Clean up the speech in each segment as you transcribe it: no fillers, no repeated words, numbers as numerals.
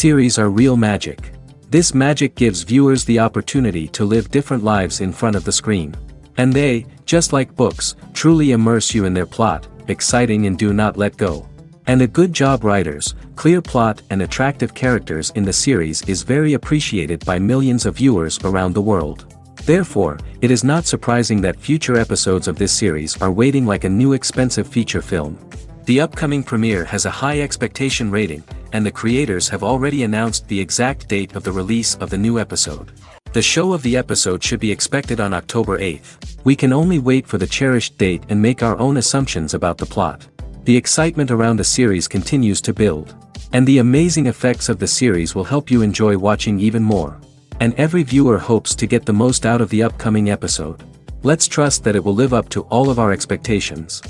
Series are real magic. This magic gives viewers the opportunity to live different lives in front of the screen. And they, just like books, truly immerse you in their plot, exciting and do not let go. And a good job writers, clear plot and attractive characters in the series is very appreciated by millions of viewers around the world. Therefore, it is not surprising that future episodes of this series are waiting like a new expensive feature film. The upcoming premiere has a high expectation rating, and the creators have already announced the exact date of the release of the new episode. The show of the episode should be expected on October 8th. We can only wait for the cherished date and make our own assumptions about the plot. The excitement around the series continues to build. And the amazing effects of the series will help you enjoy watching even more. And every viewer hopes to get the most out of the upcoming episode. Let's trust that it will live up to all of our expectations.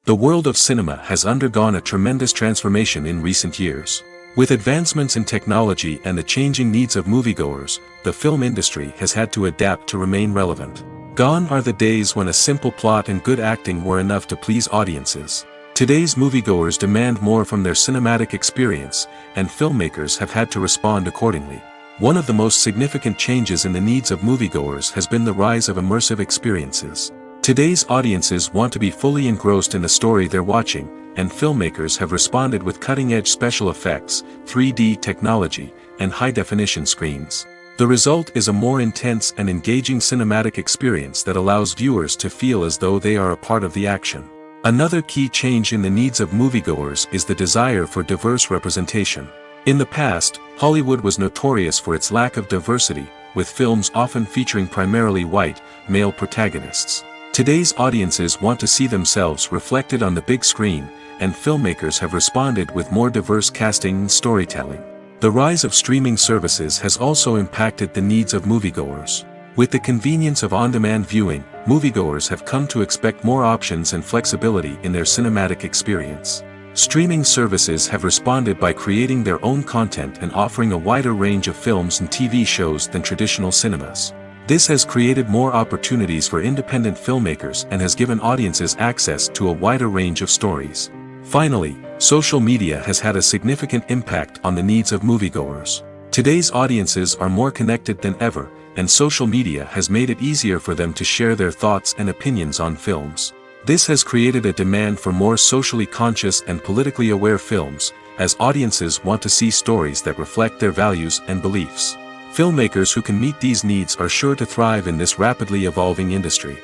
The world of cinema has undergone a tremendous transformation in recent years. With advancements in technology and the changing needs of moviegoers, the film industry has had to adapt to remain relevant. Gone are the days when a simple plot and good acting were enough to please audiences. Today's moviegoers demand more from their cinematic experience, and filmmakers have had to respond accordingly. One of the most significant changes in the needs of moviegoers has been the rise of immersive experiences. Today's audiences want to be fully engrossed in the story they're watching, and filmmakers have responded with cutting-edge special effects, 3D technology, and high-definition screens. The result is a more intense and engaging cinematic experience that allows viewers to feel as though they are a part of the action. Another key change in the needs of moviegoers is the desire for diverse representation. In the past, Hollywood was notorious for its lack of diversity, with films often featuring primarily white, male protagonists. Today's audiences want to see themselves reflected on the big screen, and filmmakers have responded with more diverse casting and storytelling. The rise of streaming services has also impacted the needs of moviegoers. With the convenience of on-demand viewing, moviegoers have come to expect more options and flexibility in their cinematic experience. Streaming services have responded by creating their own content and offering a wider range of films and TV shows than traditional cinemas. This has created more opportunities for independent filmmakers and has given audiences access to a wider range of stories. Finally, social media has had a significant impact on the needs of moviegoers. Today's audiences are more connected than ever, and social media has made it easier for them to share their thoughts and opinions on films. This has created a demand for more socially conscious and politically aware films, as audiences want to see stories that reflect their values and beliefs. Filmmakers who can meet these needs are sure to thrive in this rapidly evolving industry.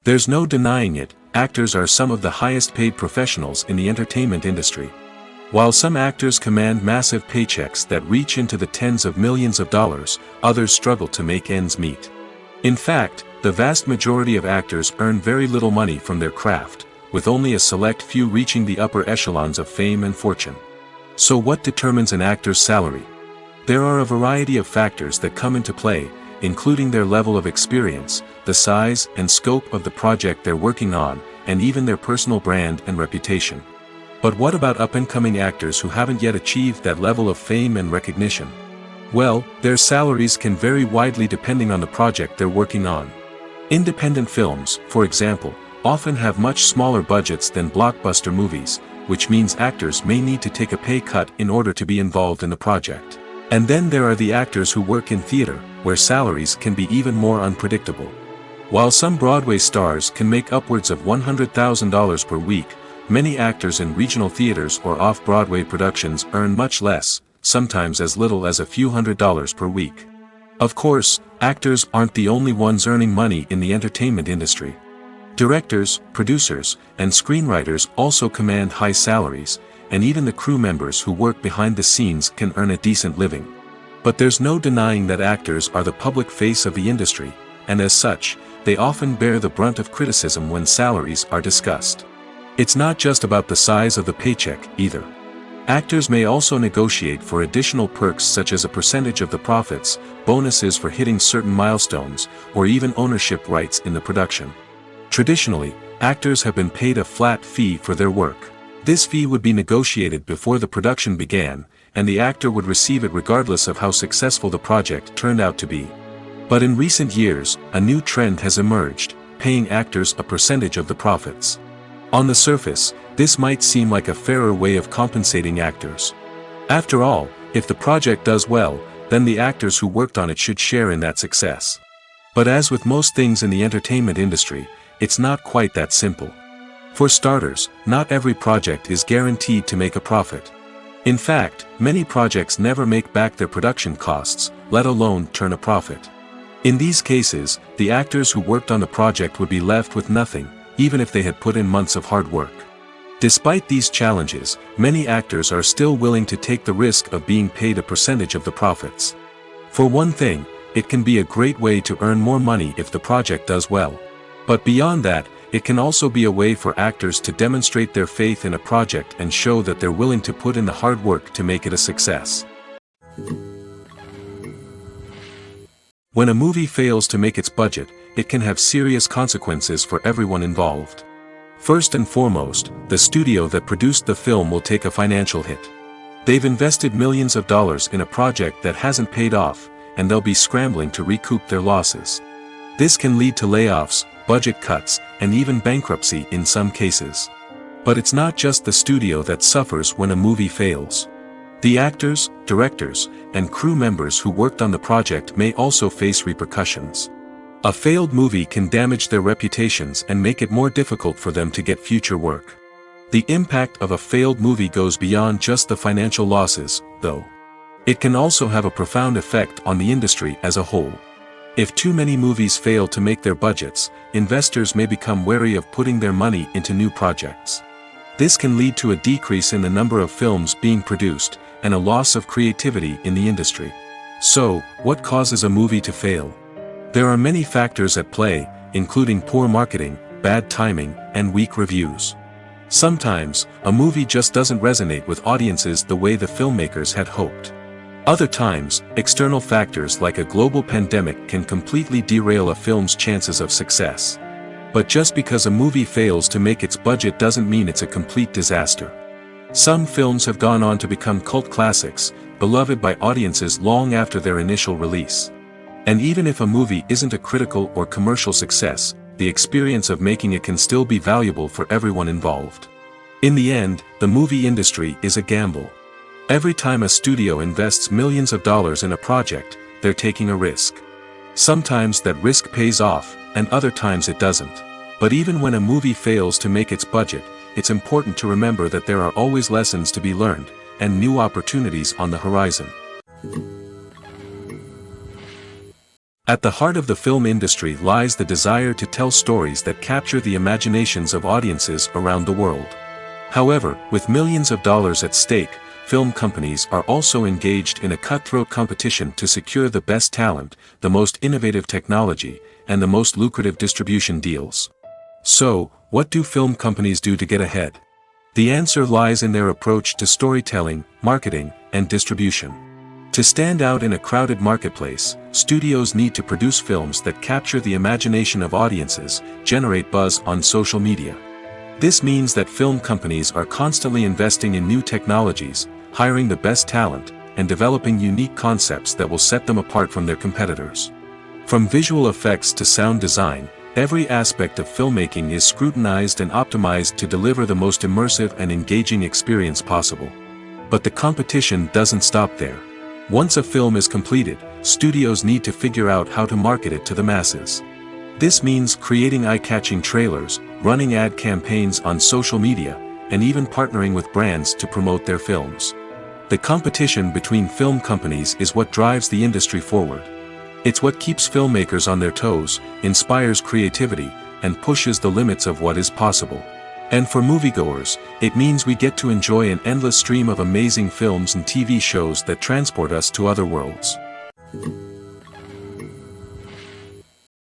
There's no denying it, actors are some of the highest paid professionals in the entertainment industry. While some actors command massive paychecks that reach into the tens of millions of dollars, others struggle to make ends meet. In fact, the vast majority of actors earn very little money from their craft, with only a select few reaching the upper echelons of fame and fortune. So what determines an actor's salary? There are a variety of factors that come into play, including their level of experience, the size and scope of the project they're working on, and even their personal brand and reputation. But what about up-and-coming actors who haven't yet achieved that level of fame and recognition? Well, their salaries can vary widely depending on the project they're working on. Independent films, for example, often have much smaller budgets than blockbuster movies, which means actors may need to take a pay cut in order to be involved in the project. And then there are the actors who work in theater, where salaries can be even more unpredictable. While some Broadway stars can make upwards of $100,000 per week, many actors in regional theaters or off-Broadway productions earn much less, sometimes as little as a few $100s per week. Of course, actors aren't the only ones earning money in the entertainment industry. Directors, producers, and screenwriters also command high salaries, and even the crew members who work behind the scenes can earn a decent living. But there's no denying that actors are the public face of the industry, and as such, they often bear the brunt of criticism when salaries are discussed. It's not just about the size of the paycheck, either. Actors may also negotiate for additional perks such as a percentage of the profits, bonuses for hitting certain milestones, or even ownership rights in the production. Traditionally, actors have been paid a flat fee for their work. This fee would be negotiated before the production began, and the actor would receive it regardless of how successful the project turned out to be. But in recent years, a new trend has emerged, paying actors a percentage of the profits. On the surface, this might seem like a fairer way of compensating actors. After all, if the project does well, then the actors who worked on it should share in that success. But as with most things in the entertainment industry, it's not quite that simple. For starters, not every project is guaranteed to make a profit. In fact, many projects never make back their production costs, let alone turn a profit. In these cases, the actors who worked on the project would be left with nothing, even if they had put in months of hard work. Despite these challenges, many actors are still willing to take the risk of being paid a percentage of the profits. For one thing, it can be a great way to earn more money if the project does well. But beyond that, it can also be a way for actors to demonstrate their faith in a project and show that they're willing to put in the hard work to make it a success. When a movie fails to make its budget, it can have serious consequences for everyone involved. First and foremost, the studio that produced the film will take a financial hit. They've invested millions of dollars in a project that hasn't paid off, and they'll be scrambling to recoup their losses. This can lead to layoffs, budget cuts, and even bankruptcy in some cases. But it's not just the studio that suffers when a movie fails. The actors, directors, and crew members who worked on the project may also face repercussions. A failed movie can damage their reputations and make it more difficult for them to get future work. The impact of a failed movie goes beyond just the financial losses, though. It can also have a profound effect on the industry as a whole. If too many movies fail to make their budgets, investors may become wary of putting their money into new projects. This can lead to a decrease in the number of films being produced, and a loss of creativity in the industry. So, what causes a movie to fail? There are many factors at play, including poor marketing, bad timing, and weak reviews. Sometimes, a movie just doesn't resonate with audiences the way the filmmakers had hoped. Other times, external factors like a global pandemic can completely derail a film's chances of success. But just because a movie fails to make its budget doesn't mean it's a complete disaster. Some films have gone on to become cult classics, beloved by audiences long after their initial release. And even if a movie isn't a critical or commercial success, the experience of making it can still be valuable for everyone involved. In the end, the movie industry is a gamble. Every time a studio invests millions of dollars in a project, they're taking a risk. Sometimes that risk pays off, and other times it doesn't. But even when a movie fails to make its budget, it's important to remember that there are always lessons to be learned, and new opportunities on the horizon. At the heart of the film industry lies the desire to tell stories that capture the imaginations of audiences around the world. However, with millions of dollars at stake, film companies are also engaged in a cutthroat competition to secure the best talent, the most innovative technology, and the most lucrative distribution deals. So, what do film companies do to get ahead? The answer lies in their approach to storytelling, marketing, and distribution. To stand out in a crowded marketplace, studios need to produce films that capture the imagination of audiences, generate buzz on social media. This means that film companies are constantly investing in new technologies, hiring the best talent, and developing unique concepts that will set them apart from their competitors. From visual effects to sound design, every aspect of filmmaking is scrutinized and optimized to deliver the most immersive and engaging experience possible. But the competition doesn't stop there. Once a film is completed, studios need to figure out how to market it to the masses. This means creating eye-catching trailers, running ad campaigns on social media, and even partnering with brands to promote their films. The competition between film companies is what drives the industry forward. It's what keeps filmmakers on their toes, inspires creativity, and pushes the limits of what is possible. And for moviegoers, it means we get to enjoy an endless stream of amazing films and TV shows that transport us to other worlds.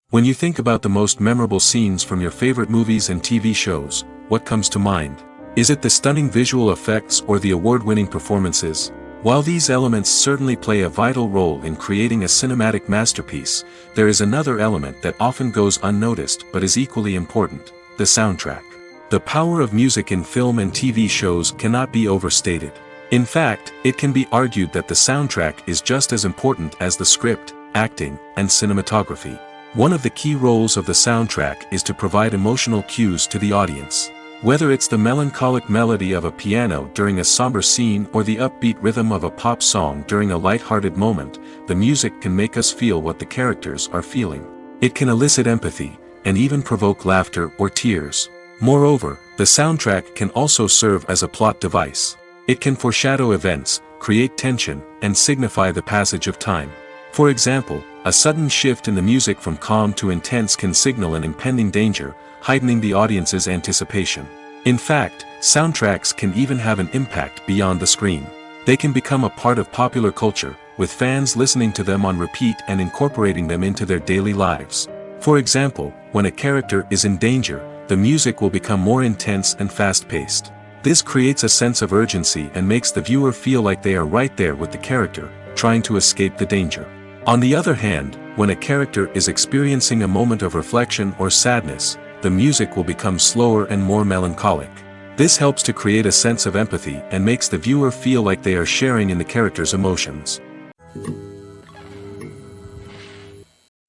When you think about the most memorable scenes from your favorite movies and TV shows, what comes to mind? Is it the stunning visual effects or the award-winning performances? While these elements certainly play a vital role in creating a cinematic masterpiece, there is another element that often goes unnoticed but is equally important: the soundtrack. The power of music in film and TV shows cannot be overstated. In fact, it can be argued that the soundtrack is just as important as the script, acting, and cinematography. One of the key roles of the soundtrack is to provide emotional cues to the audience. Whether it's the melancholic melody of a piano during a somber scene or the upbeat rhythm of a pop song during a light-hearted moment, the music can make us feel what the characters are feeling. It can elicit empathy, and even provoke laughter or tears. Moreover, the soundtrack can also serve as a plot device. It can foreshadow events, create tension, and signify the passage of time. For example, a sudden shift in the music from calm to intense can signal an impending danger, heightening the audience's anticipation. In fact, soundtracks can even have an impact beyond the screen. They can become a part of popular culture, with fans listening to them on repeat and incorporating them into their daily lives. For example, when a character is in danger, the music will become more intense and fast-paced. This creates a sense of urgency and makes the viewer feel like they are right there with the character, trying to escape the danger. On the other hand, when a character is experiencing a moment of reflection or sadness, the music will become slower and more melancholic. This helps to create a sense of empathy and makes the viewer feel like they are sharing in the character's emotions.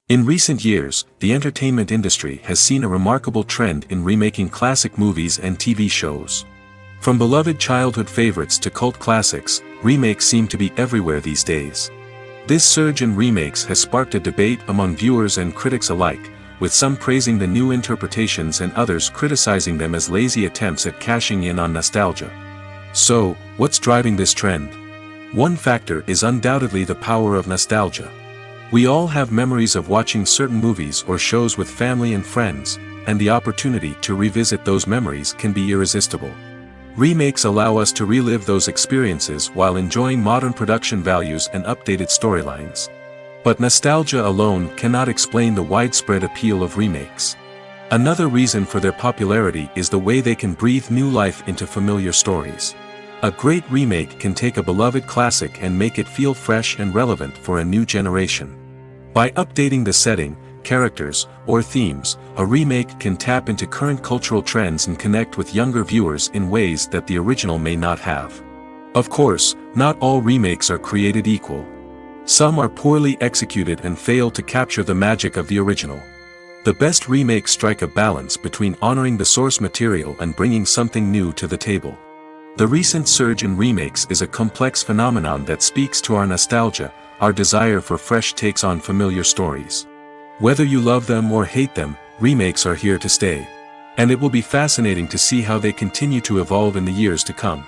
In recent years, the entertainment industry has seen a remarkable trend in remaking classic movies and TV shows. From beloved childhood favorites to cult classics, remakes seem to be everywhere these days. This surge in remakes has sparked a debate among viewers and critics alike, with some praising the new interpretations and others criticizing them as lazy attempts at cashing in on nostalgia. So, what's driving this trend? One factor is undoubtedly the power of nostalgia. We all have memories of watching certain movies or shows with family and friends, and the opportunity to revisit those memories can be irresistible. Remakes allow us to relive those experiences while enjoying modern production values and updated storylines. But nostalgia alone cannot explain the widespread appeal of remakes. Another reason for their popularity is the way they can breathe new life into familiar stories. A great remake can take a beloved classic and make it feel fresh and relevant for a new generation. By updating the setting, characters, or themes, a remake can tap into current cultural trends and connect with younger viewers in ways that the original may not have. Of course, not all remakes are created equal. Some are poorly executed and fail to capture the magic of the original. The best remakes strike a balance between honoring the source material and bringing something new to the table. The recent surge in remakes is a complex phenomenon that speaks to our nostalgia, our desire for fresh takes on familiar stories. Whether you love them or hate them, remakes are here to stay. And it will be fascinating to see how they continue to evolve in the years to come.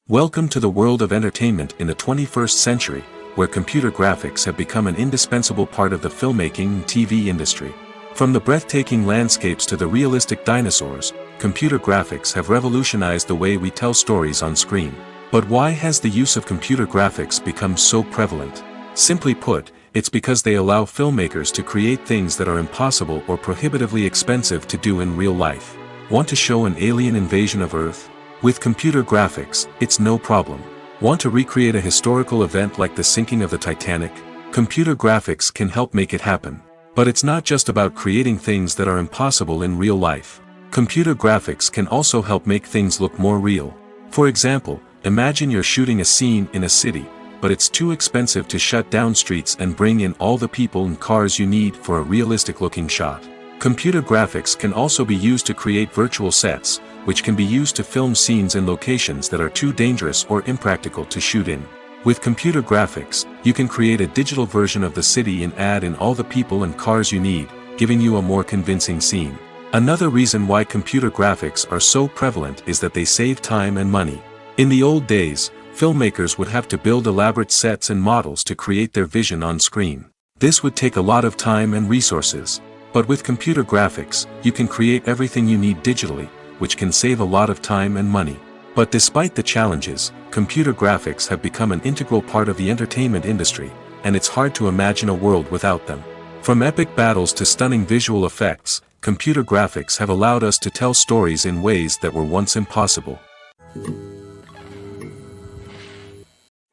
Welcome to the world of entertainment in the 21st century, where computer graphics have become an indispensable part of the filmmaking and TV industry. From the breathtaking landscapes to the realistic dinosaurs, computer graphics have revolutionized the way we tell stories on screen. But why has the use of computer graphics become so prevalent? Simply put, it's because they allow filmmakers to create things that are impossible or prohibitively expensive to do in real life. Want to show an alien invasion of Earth? With computer graphics, it's no problem. Want to recreate a historical event like the sinking of the Titanic? Computer graphics can help make it happen. But it's not just about creating things that are impossible in real life. Computer graphics can also help make things look more real. For example, imagine you're shooting a scene in a city, but it's too expensive to shut down streets and bring in all the people and cars you need for a realistic-looking shot. Computer graphics can also be used to create virtual sets, which can be used to film scenes in locations that are too dangerous or impractical to shoot in. With computer graphics, you can create a digital version of the city and add in all the people and cars you need, giving you a more convincing scene. Another reason why computer graphics are so prevalent is that they save time and money. In the old days, filmmakers would have to build elaborate sets and models to create their vision on screen. This would take a lot of time and resources. But with computer graphics, you can create everything you need digitally, which can save a lot of time and money. But despite the challenges, computer graphics have become an integral part of the entertainment industry, and it's hard to imagine a world without them. From epic battles to stunning visual effects, computer graphics have allowed us to tell stories in ways that were once impossible.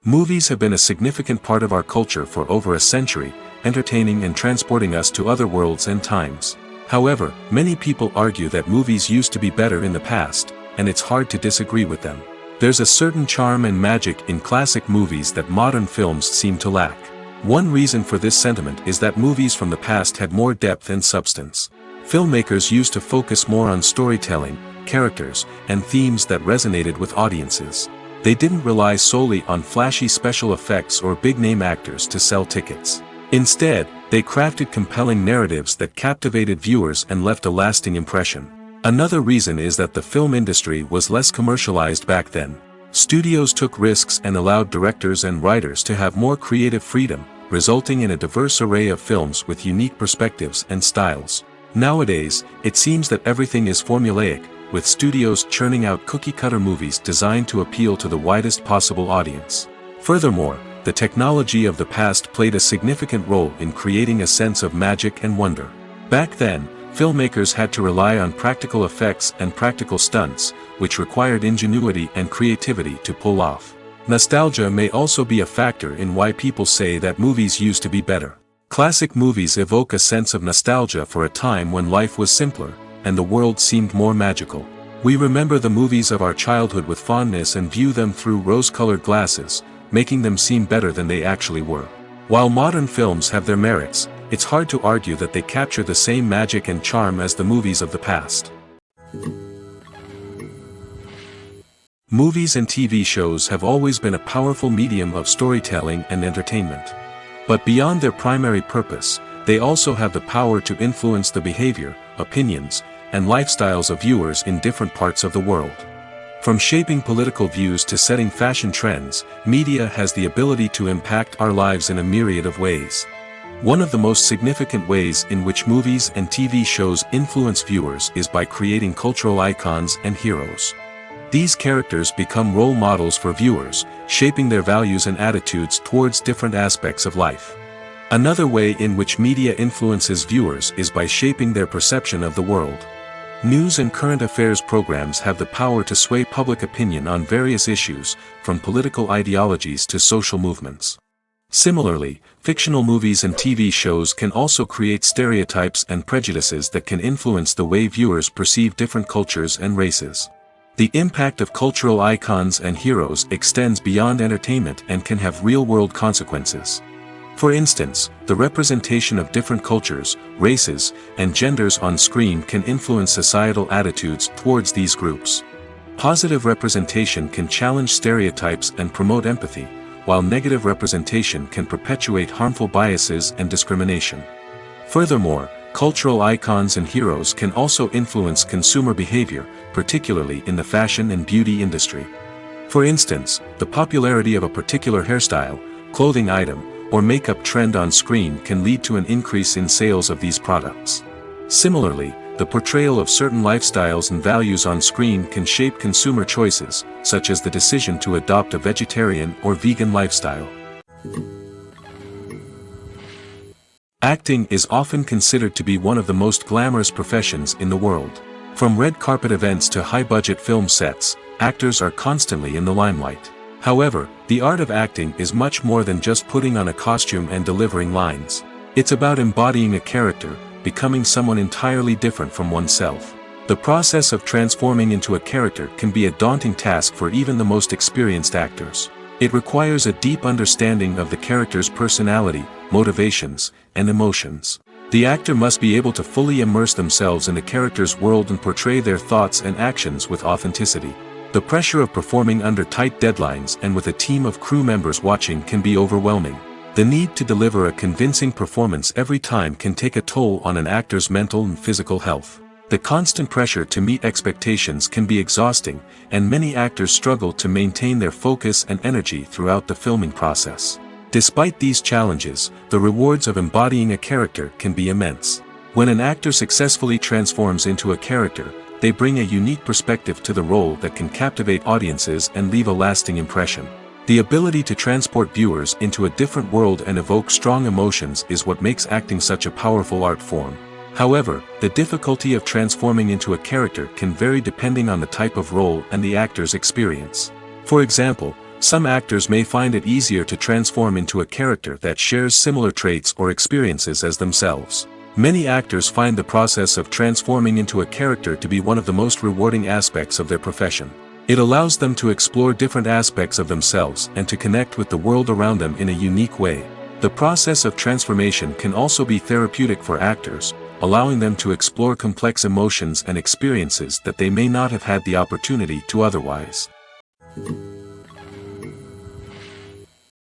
Movies have been a significant part of our culture for over a century, entertaining and transporting us to other worlds and times. However, many people argue that movies used to be better in the past, and it's hard to disagree with them. There's a certain charm and magic in classic movies that modern films seem to lack. One reason for this sentiment is that movies from the past had more depth and substance. Filmmakers used to focus more on storytelling, characters, and themes that resonated with audiences. They didn't rely solely on flashy special effects or big-name actors to sell tickets. Instead, they crafted compelling narratives that captivated viewers and left a lasting impression. Another reason is that the film industry was less commercialized back then. Studios took risks and allowed directors and writers to have more creative freedom, resulting in a diverse array of films with unique perspectives and styles. Nowadays, it seems that everything is formulaic, with studios churning out cookie-cutter movies designed to appeal to the widest possible audience. Furthermore, the technology of the past played a significant role in creating a sense of magic and wonder. Back then, filmmakers had to rely on practical effects and practical stunts, which required ingenuity and creativity to pull off. Nostalgia may also be a factor in why people say that movies used to be better. Classic movies evoke a sense of nostalgia for a time when life was simpler, and the world seemed more magical. We remember the movies of our childhood with fondness and view them through rose-colored glasses, making them seem better than they actually were. While modern films have their merits, it's hard to argue that they capture the same magic and charm as the movies of the past. Movies and TV shows have always been a powerful medium of storytelling and entertainment. But beyond their primary purpose, they also have the power to influence the behavior, opinions, and lifestyles of viewers in different parts of the world. From shaping political views to setting fashion trends, media has the ability to impact our lives in a myriad of ways. One of the most significant ways in which movies and TV shows influence viewers is by creating cultural icons and heroes. These characters become role models for viewers, shaping their values and attitudes towards different aspects of life. Another way in which media influences viewers is by shaping their perception of the world. News and current affairs programs have the power to sway public opinion on various issues, from political ideologies to social movements. Similarly, fictional movies and TV shows can also create stereotypes and prejudices that can influence the way viewers perceive different cultures and races. The impact of cultural icons and heroes extends beyond entertainment and can have real-world consequences. For instance, the representation of different cultures, races, and genders on screen can influence societal attitudes towards these groups. Positive representation can challenge stereotypes and promote empathy, while negative representation can perpetuate harmful biases and discrimination. Furthermore, cultural icons and heroes can also influence consumer behavior, particularly in the fashion and beauty industry. For instance, the popularity of a particular hairstyle, clothing item, or makeup trend on screen can lead to an increase in sales of these products. Similarly, the portrayal of certain lifestyles and values on screen can shape consumer choices, such as the decision to adopt a vegetarian or vegan lifestyle. Acting is often considered to be one of the most glamorous professions in the world. From red carpet events to high-budget film sets, actors are constantly in the limelight. However, the art of acting is much more than just putting on a costume and delivering lines. It's about embodying a character, becoming someone entirely different from oneself. The process of transforming into a character can be a daunting task for even the most experienced actors. It requires a deep understanding of the character's personality, motivations, and emotions. The actor must be able to fully immerse themselves in the character's world and portray their thoughts and actions with authenticity. The The pressure of performing under tight deadlines and with a team of crew members watching can be overwhelming. The need to deliver a convincing performance every time can take a toll on an actor's mental and physical health. The constant pressure to meet expectations can be exhausting, and many actors struggle to maintain their focus and energy throughout the filming process. Despite these challenges, the rewards of embodying a character can be immense. When an actor successfully transforms into a character, they bring a unique perspective to the role that can captivate audiences and leave a lasting impression. The ability to transport viewers into a different world and evoke strong emotions is what makes acting such a powerful art form. However, the difficulty of transforming into a character can vary depending on the type of role and the actor's experience. For example, some actors may find it easier to transform into a character that shares similar traits or experiences as themselves. Many actors find the process of transforming into a character to be one of the most rewarding aspects of their profession. It allows them to explore different aspects of themselves and to connect with the world around them in a unique way. The process of transformation can also be therapeutic for actors, allowing them to explore complex emotions and experiences that they may not have had the opportunity to otherwise.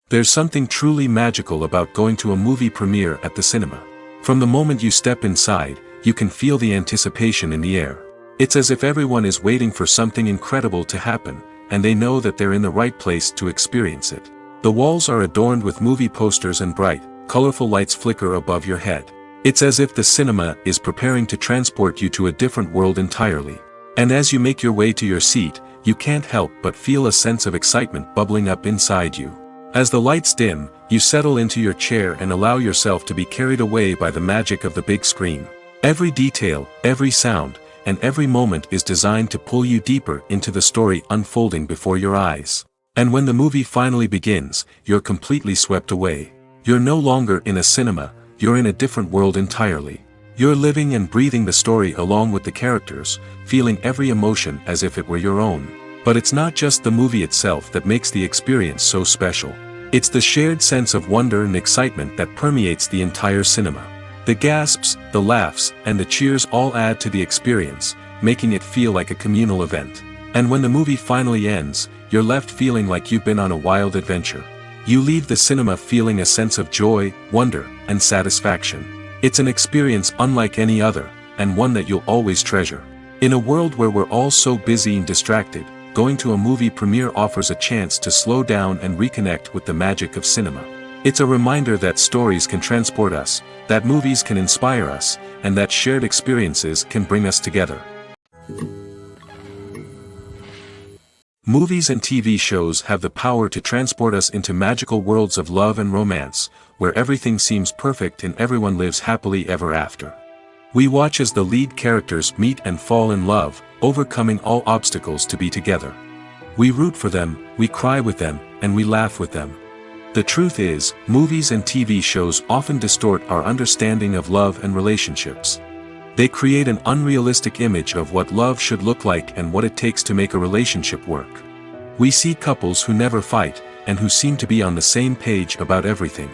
There's something truly magical about going to a movie premiere at the cinema. From the moment you step inside, you can feel the anticipation in the air. It's as if everyone is waiting for something incredible to happen, and they know that they're in the right place to experience it. The walls are adorned with movie posters and bright, colorful lights flicker above your head. It's as if the cinema is preparing to transport you to a different world entirely. And as you make your way to your seat, you can't help but feel a sense of excitement bubbling up inside you. As the lights dim, you settle into your chair and allow yourself to be carried away by the magic of the big screen. Every detail, every sound, and every moment is designed to pull you deeper into the story unfolding before your eyes. And when the movie finally begins, you're completely swept away. You're no longer in a cinema, you're in a different world entirely. You're living and breathing the story along with the characters, feeling every emotion as if it were your own. But it's not just the movie itself that makes the experience so special. It's the shared sense of wonder and excitement that permeates the entire cinema. The gasps, the laughs, and the cheers all add to the experience, making it feel like a communal event. And when the movie finally ends, you're left feeling like you've been on a wild adventure. You leave the cinema feeling a sense of joy, wonder, and satisfaction. It's an experience unlike any other, and one that you'll always treasure. In a world where we're all so busy and distracted, going to a movie premiere offers a chance to slow down and reconnect with the magic of cinema. It's a reminder that stories can transport us, that movies can inspire us, and that shared experiences can bring us together. Movies and TV shows have the power to transport us into magical worlds of love and romance, where everything seems perfect and everyone lives happily ever after. We watch as the lead characters meet and fall in love, overcoming all obstacles to be together. We root for them, we cry with them, and we laugh with them. The truth is, movies and TV shows often distort our understanding of love and relationships. They create an unrealistic image of what love should look like and what it takes to make a relationship work. We see couples who never fight, and who seem to be on the same page about everything.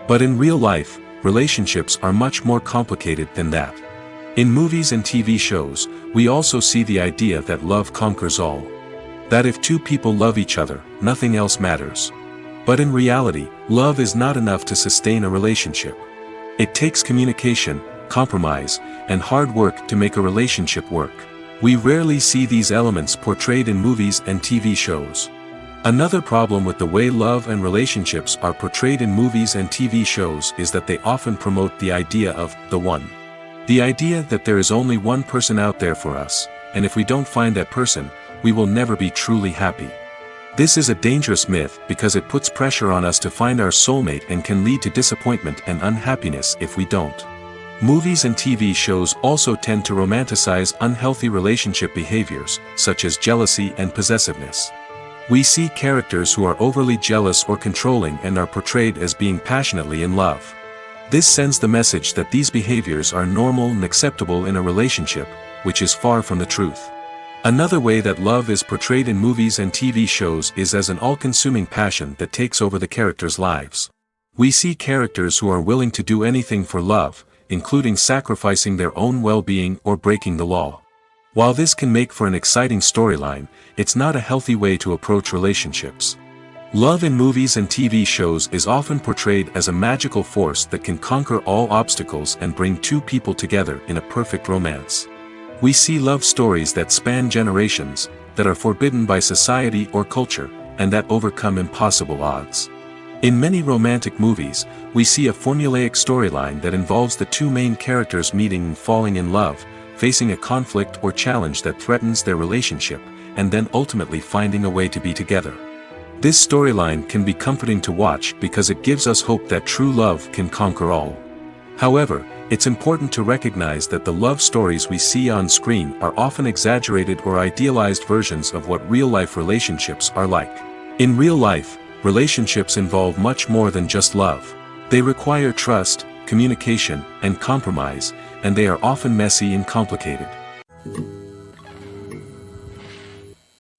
But in real life, relationships are much more complicated than that. In movies and TV shows, we also see the idea that love conquers all. That if two people love each other, nothing else matters. But in reality, love is not enough to sustain a relationship. It takes communication, compromise, and hard work to make a relationship work. We rarely see these elements portrayed in movies and TV shows. Another problem with the way love and relationships are portrayed in movies and TV shows is that they often promote the idea of the one. The idea that there is only one person out there for us, and if we don't find that person, we will never be truly happy. This is a dangerous myth because it puts pressure on us to find our soulmate and can lead to disappointment and unhappiness if we don't. Movies and TV shows also tend to romanticize unhealthy relationship behaviors, such as jealousy and possessiveness. We see characters who are overly jealous or controlling and are portrayed as being passionately in love. This sends the message that these behaviors are normal and acceptable in a relationship, which is far from the truth. Another way that love is portrayed in movies and TV shows is as an all-consuming passion that takes over the characters' lives. We see characters who are willing to do anything for love, including sacrificing their own well-being or breaking the law. While this can make for an exciting storyline, it's not a healthy way to approach relationships. Love in movies and TV shows is often portrayed as a magical force that can conquer all obstacles and bring two people together in a perfect romance. We see love stories that span generations, that are forbidden by society or culture, and that overcome impossible odds. In many romantic movies, we see a formulaic storyline that involves the two main characters meeting and falling in love, facing a conflict or challenge that threatens their relationship, and then ultimately finding a way to be together. This storyline can be comforting to watch because it gives us hope that true love can conquer all. However, it's important to recognize that the love stories we see on screen are often exaggerated or idealized versions of what real-life relationships are like. In real life, relationships involve much more than just love. They require trust, communication, and compromise, and they are often messy and complicated.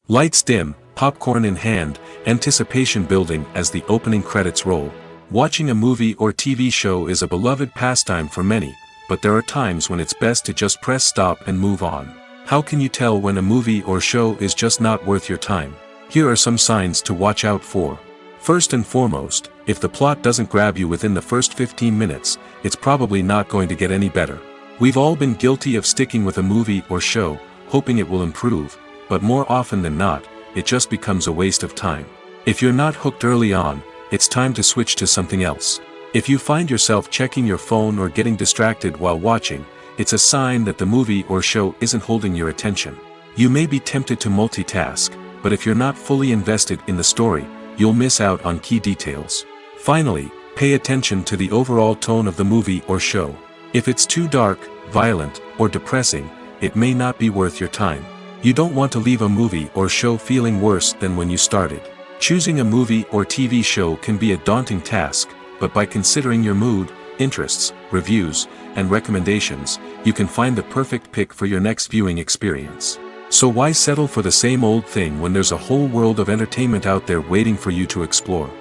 Lights dim, popcorn in hand, anticipation building as the opening credits roll. Watching a movie or TV show is a beloved pastime for many, but there are times when it's best to just press stop and move on. How can you tell when a movie or show is just not worth your time? Here are some signs to watch out for. First and foremost, if the plot doesn't grab you within the first 15 minutes, it's probably not going to get any better. We've all been guilty of sticking with a movie or show, hoping it will improve, but more often than not, it just becomes a waste of time. If you're not hooked early on, it's time to switch to something else. If you find yourself checking your phone or getting distracted while watching, it's a sign that the movie or show isn't holding your attention. You may be tempted to multitask, but if you're not fully invested in the story, you'll miss out on key details. Finally, pay attention to the overall tone of the movie or show. If it's too dark, violent, or depressing, it may not be worth your time. You don't want to leave a movie or show feeling worse than when you started. Choosing a movie or TV show can be a daunting task, but by considering your mood, interests, reviews, and recommendations, you can find the perfect pick for your next viewing experience. So why settle for the same old thing when there's a whole world of entertainment out there waiting for you to explore?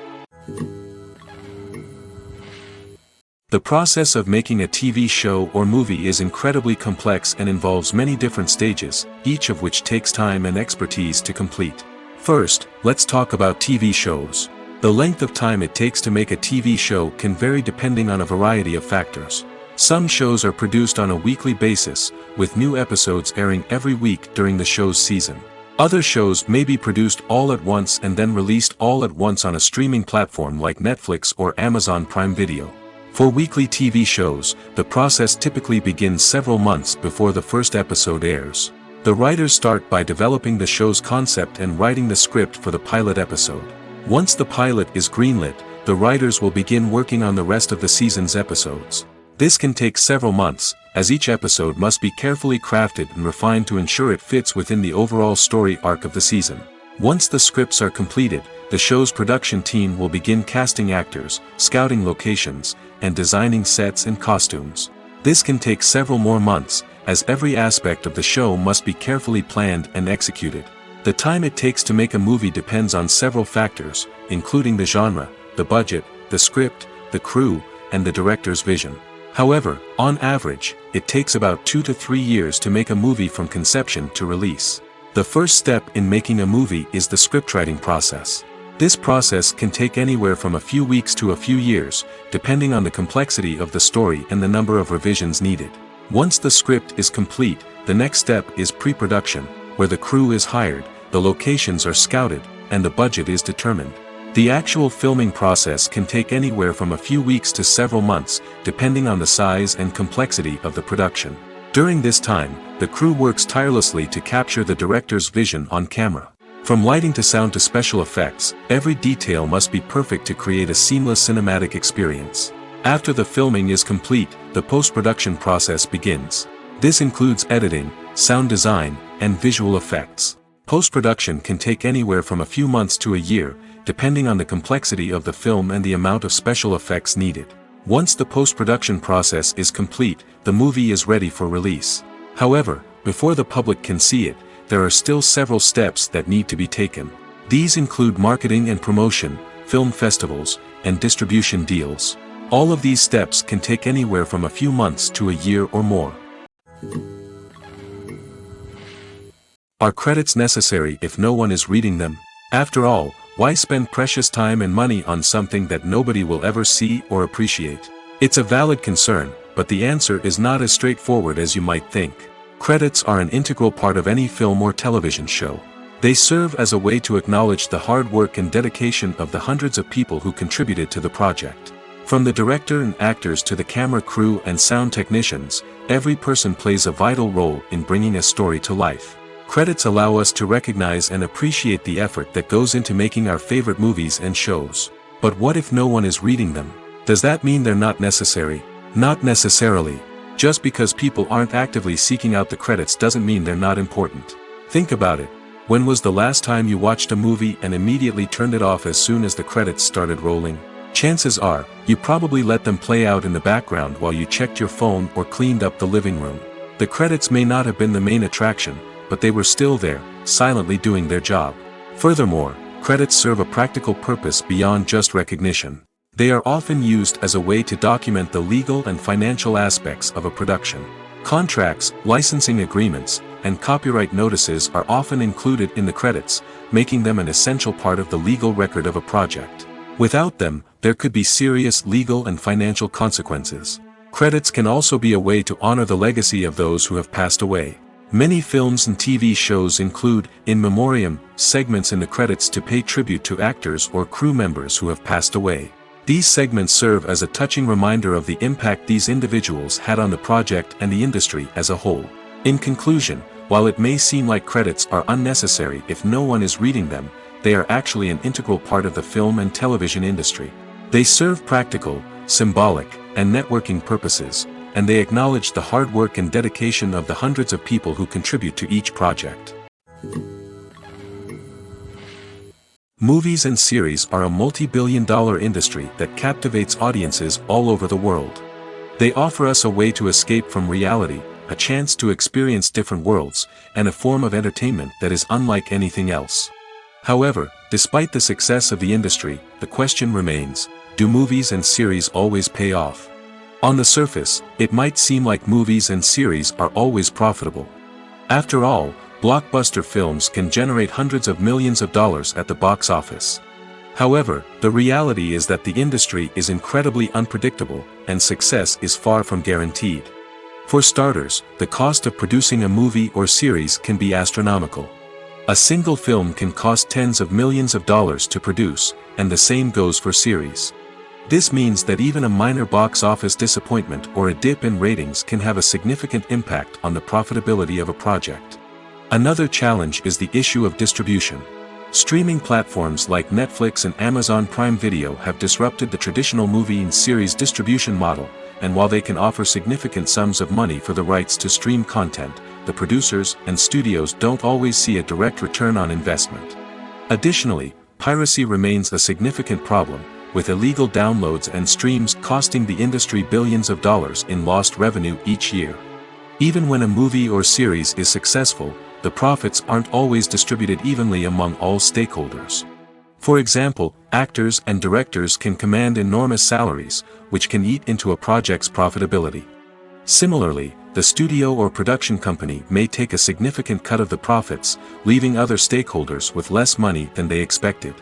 The process of making a TV show or movie is incredibly complex and involves many different stages, each of which takes time and expertise to complete. First, let's talk about TV shows. The length of time it takes to make a TV show can vary depending on a variety of factors. Some shows are produced on a weekly basis, with new episodes airing every week during the show's season. Other shows may be produced all at once and then released all at once on a streaming platform like Netflix or Amazon Prime Video. For weekly TV shows, the process typically begins several months before the first episode airs. The writers start by developing the show's concept and writing the script for the pilot episode. Once the pilot is greenlit, the writers will begin working on the rest of the season's episodes. This can take several months, as each episode must be carefully crafted and refined to ensure it fits within the overall story arc of the season. Once the scripts are completed, the show's production team will begin casting actors, scouting locations, and designing sets and costumes. This can take several more months, as every aspect of the show must be carefully planned and executed. The time it takes to make a movie depends on several factors, including the genre, the budget, the script, the crew, and the director's vision. However, on average, it takes about 2 to 3 years to make a movie from conception to release. The first step in making a movie is the scriptwriting process. This process can take anywhere from a few weeks to a few years, depending on the complexity of the story and the number of revisions needed. Once the script is complete, the next step is pre-production, where the crew is hired, the locations are scouted, and the budget is determined. The actual filming process can take anywhere from a few weeks to several months, depending on the size and complexity of the production. During this time, the crew works tirelessly to capture the director's vision on camera. From lighting to sound to special effects, every detail must be perfect to create a seamless cinematic experience. After the filming is complete, the post-production process begins. This includes editing, sound design, and visual effects. Post-production can take anywhere from a few months to a year, depending on the complexity of the film and the amount of special effects needed. Once the post-production process is complete, the movie is ready for release. However, before the public can see it, there are still several steps that need to be taken. These include marketing and promotion, film festivals, and distribution deals. All of these steps can take anywhere from a few months to a year or more. Are credits necessary if no one is reading them? After all, why spend precious time and money on something that nobody will ever see or appreciate? It's a valid concern, but the answer is not as straightforward as you might think. Credits are an integral part of any film or television show. They serve as a way to acknowledge the hard work and dedication of the hundreds of people who contributed to the project. From the director and actors to the camera crew and sound technicians, every person plays a vital role in bringing a story to life. Credits allow us to recognize and appreciate the effort that goes into making our favorite movies and shows. But what if no one is reading them? Does that mean they're not necessary? Not necessarily. Just because people aren't actively seeking out the credits doesn't mean they're not important. Think about it. When was the last time you watched a movie and immediately turned it off as soon as the credits started rolling? Chances are, you probably let them play out in the background while you checked your phone or cleaned up the living room. The credits may not have been the main attraction, but they were still there, silently doing their job. Furthermore, credits serve a practical purpose beyond just recognition. They are often used as a way to document the legal and financial aspects of a production. Contracts, licensing agreements, and copyright notices are often included in the credits, making them an essential part of the legal record of a project. Without them, there could be serious legal and financial consequences. Credits can also be a way to honor the legacy of those who have passed away. Many films and TV shows include, in memoriam, segments in the credits to pay tribute to actors or crew members who have passed away. These segments serve as a touching reminder of the impact these individuals had on the project and the industry as a whole. In conclusion, while it may seem like credits are unnecessary if no one is reading them, they are actually an integral part of the film and television industry. They serve practical, symbolic, and networking purposes, and they acknowledge the hard work and dedication of the hundreds of people who contribute to each project. Movies and series are a multi-billion-dollar industry that captivates audiences all over the world. They offer us a way to escape from reality, a chance to experience different worlds, and a form of entertainment that is unlike anything else. However, despite the success of the industry, the question remains, do movies and series always pay off? On the surface, it might seem like movies and series are always profitable. After all, blockbuster films can generate hundreds of millions of dollars at the box office. However, the reality is that the industry is incredibly unpredictable, and success is far from guaranteed. For starters, the cost of producing a movie or series can be astronomical. A single film can cost tens of millions of dollars to produce, and the same goes for series. This means that even a minor box office disappointment or a dip in ratings can have a significant impact on the profitability of a project. Another challenge is the issue of distribution. Streaming platforms like Netflix and Amazon Prime Video have disrupted the traditional movie and series distribution model, and while they can offer significant sums of money for the rights to stream content, the producers and studios don't always see a direct return on investment. Additionally, piracy remains a significant problem, with illegal downloads and streams costing the industry billions of dollars in lost revenue each year. Even when a movie or series is successful, the profits aren't always distributed evenly among all stakeholders. For example, actors and directors can command enormous salaries, which can eat into a project's profitability. Similarly, the studio or production company may take a significant cut of the profits, leaving other stakeholders with less money than they expected.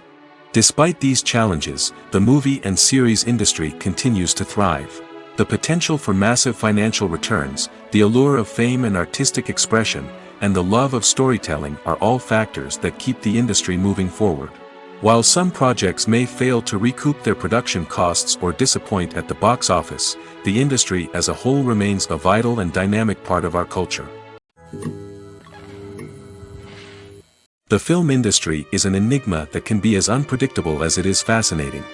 Despite these challenges, the movie and series industry continues to thrive. The potential for massive financial returns, the allure of fame and artistic expression, and the love of storytelling are all factors that keep the industry moving forward. While some projects may fail to recoup their production costs or disappoint at the box office, the industry as a whole remains a vital and dynamic part of our culture. The film industry is an enigma that can be as unpredictable as it is fascinating.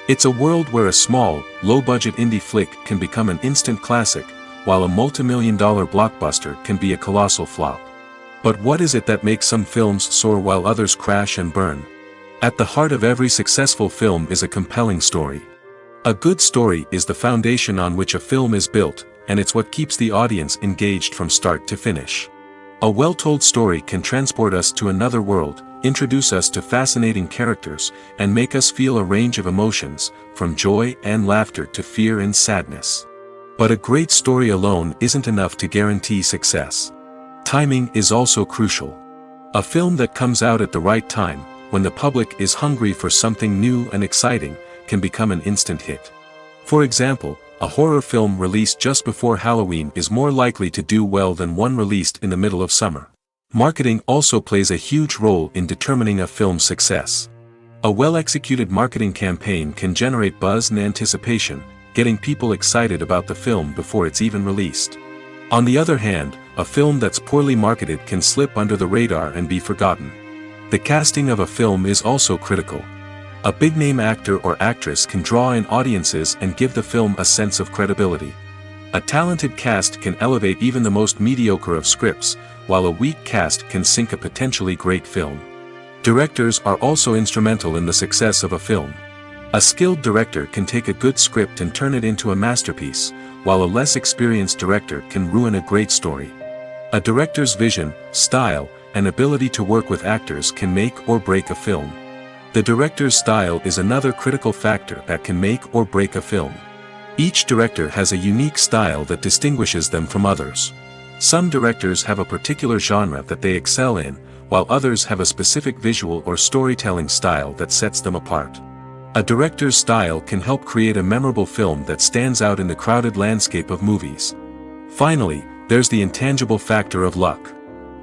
It's a world where a small, low-budget indie flick can become an instant classic, while a multi-million-dollar blockbuster can be a colossal flop. But what is it that makes some films soar while others crash and burn? At the heart of every successful film is a compelling story. A good story is the foundation on which a film is built, and it's what keeps the audience engaged from start to finish. A well-told story can transport us to another world, introduce us to fascinating characters, and make us feel a range of emotions, from joy and laughter to fear and sadness. But a great story alone isn't enough to guarantee success. Timing is also crucial. A film that comes out at the right time, when the public is hungry for something new and exciting, can become an instant hit. For example, a horror film released just before Halloween is more likely to do well than one released in the middle of summer. Marketing also plays a huge role in determining a film's success. A well-executed marketing campaign can generate buzz and anticipation, getting people excited about the film before it's even released. On the other hand, a film that's poorly marketed can slip under the radar and be forgotten. The casting of a film is also critical. A big-name actor or actress can draw in audiences and give the film a sense of credibility. A talented cast can elevate even the most mediocre of scripts, while a weak cast can sink a potentially great film. Directors are also instrumental in the success of a film. A skilled director can take a good script and turn it into a masterpiece, while a less experienced director can ruin a great story. A director's vision, style, and ability to work with actors can make or break a film. The director's style is another critical factor that can make or break a film. Each director has a unique style that distinguishes them from others. Some directors have a particular genre that they excel in, while others have a specific visual or storytelling style that sets them apart. A director's style can help create a memorable film that stands out in the crowded landscape of movies. Finally, there's the intangible factor of luck.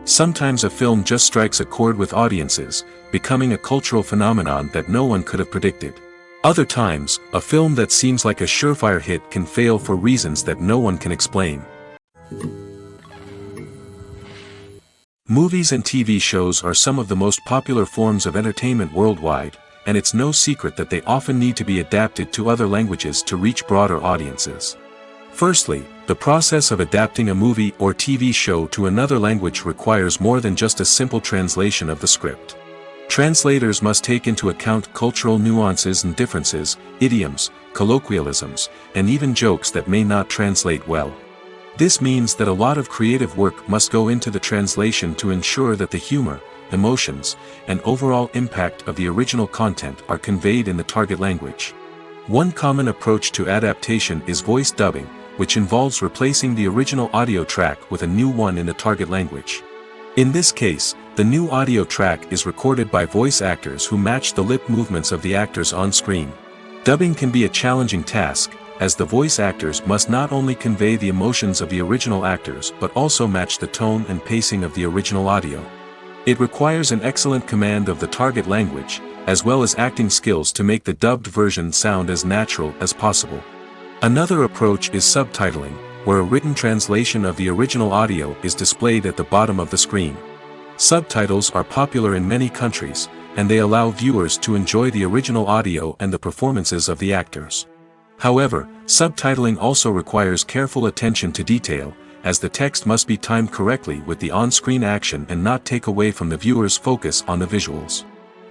Sometimes a film just strikes a chord with audiences, becoming a cultural phenomenon that no one could have predicted. Other times, a film that seems like a surefire hit can fail for reasons that no one can explain. Movies and TV shows are some of the most popular forms of entertainment worldwide, and it's no secret that they often need to be adapted to other languages to reach broader audiences. Firstly, the process of adapting a movie or TV show to another language requires more than just a simple translation of the script. Translators must take into account cultural nuances and differences, idioms, colloquialisms, and even jokes that may not translate well. This means that a lot of creative work must go into the translation to ensure that the humor, emotions, and overall impact of the original content are conveyed in the target language. One common approach to adaptation is voice dubbing, which involves replacing the original audio track with a new one in the target language. In this case, the new audio track is recorded by voice actors who match the lip movements of the actors on screen. Dubbing can be a challenging task, as the voice actors must not only convey the emotions of the original actors but also match the tone and pacing of the original audio. It requires an excellent command of the target language, as well as acting skills to make the dubbed version sound as natural as possible. Another approach is subtitling, where a written translation of the original audio is displayed at the bottom of the screen. Subtitles are popular in many countries, and they allow viewers to enjoy the original audio and the performances of the actors. However, subtitling also requires careful attention to detail, as the text must be timed correctly with the on-screen action and not take away from the viewer's focus on the visuals.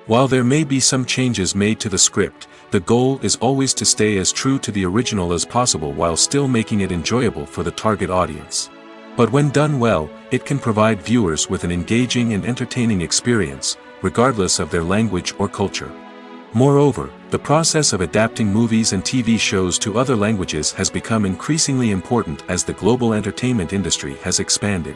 While there may be some changes made to the script, the goal is always to stay as true to the original as possible while still making it enjoyable for the target audience. But when done well, it can provide viewers with an engaging and entertaining experience, regardless of their language or culture. Moreover, the process of adapting movies and TV shows to other languages has become increasingly important as the global entertainment industry has expanded.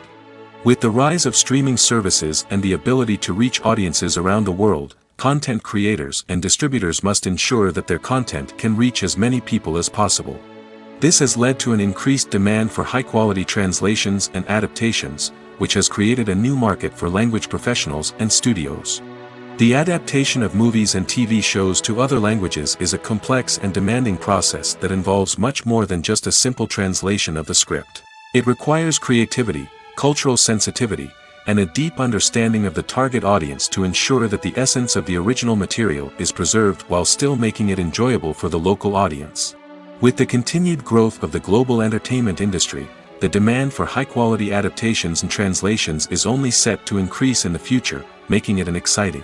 With the rise of streaming services and the ability to reach audiences around the world, content creators and distributors must ensure that their content can reach as many people as possible. This has led to an increased demand for high-quality translations and adaptations, which has created a new market for language professionals and studios. The adaptation of movies and TV shows to other languages is a complex and demanding process that involves much more than just a simple translation of the script. It requires creativity, cultural sensitivity, and a deep understanding of the target audience to ensure that the essence of the original material is preserved while still making it enjoyable for the local audience. With the continued growth of the global entertainment industry, the demand for high-quality adaptations and translations is only set to increase in the future, making it an exciting.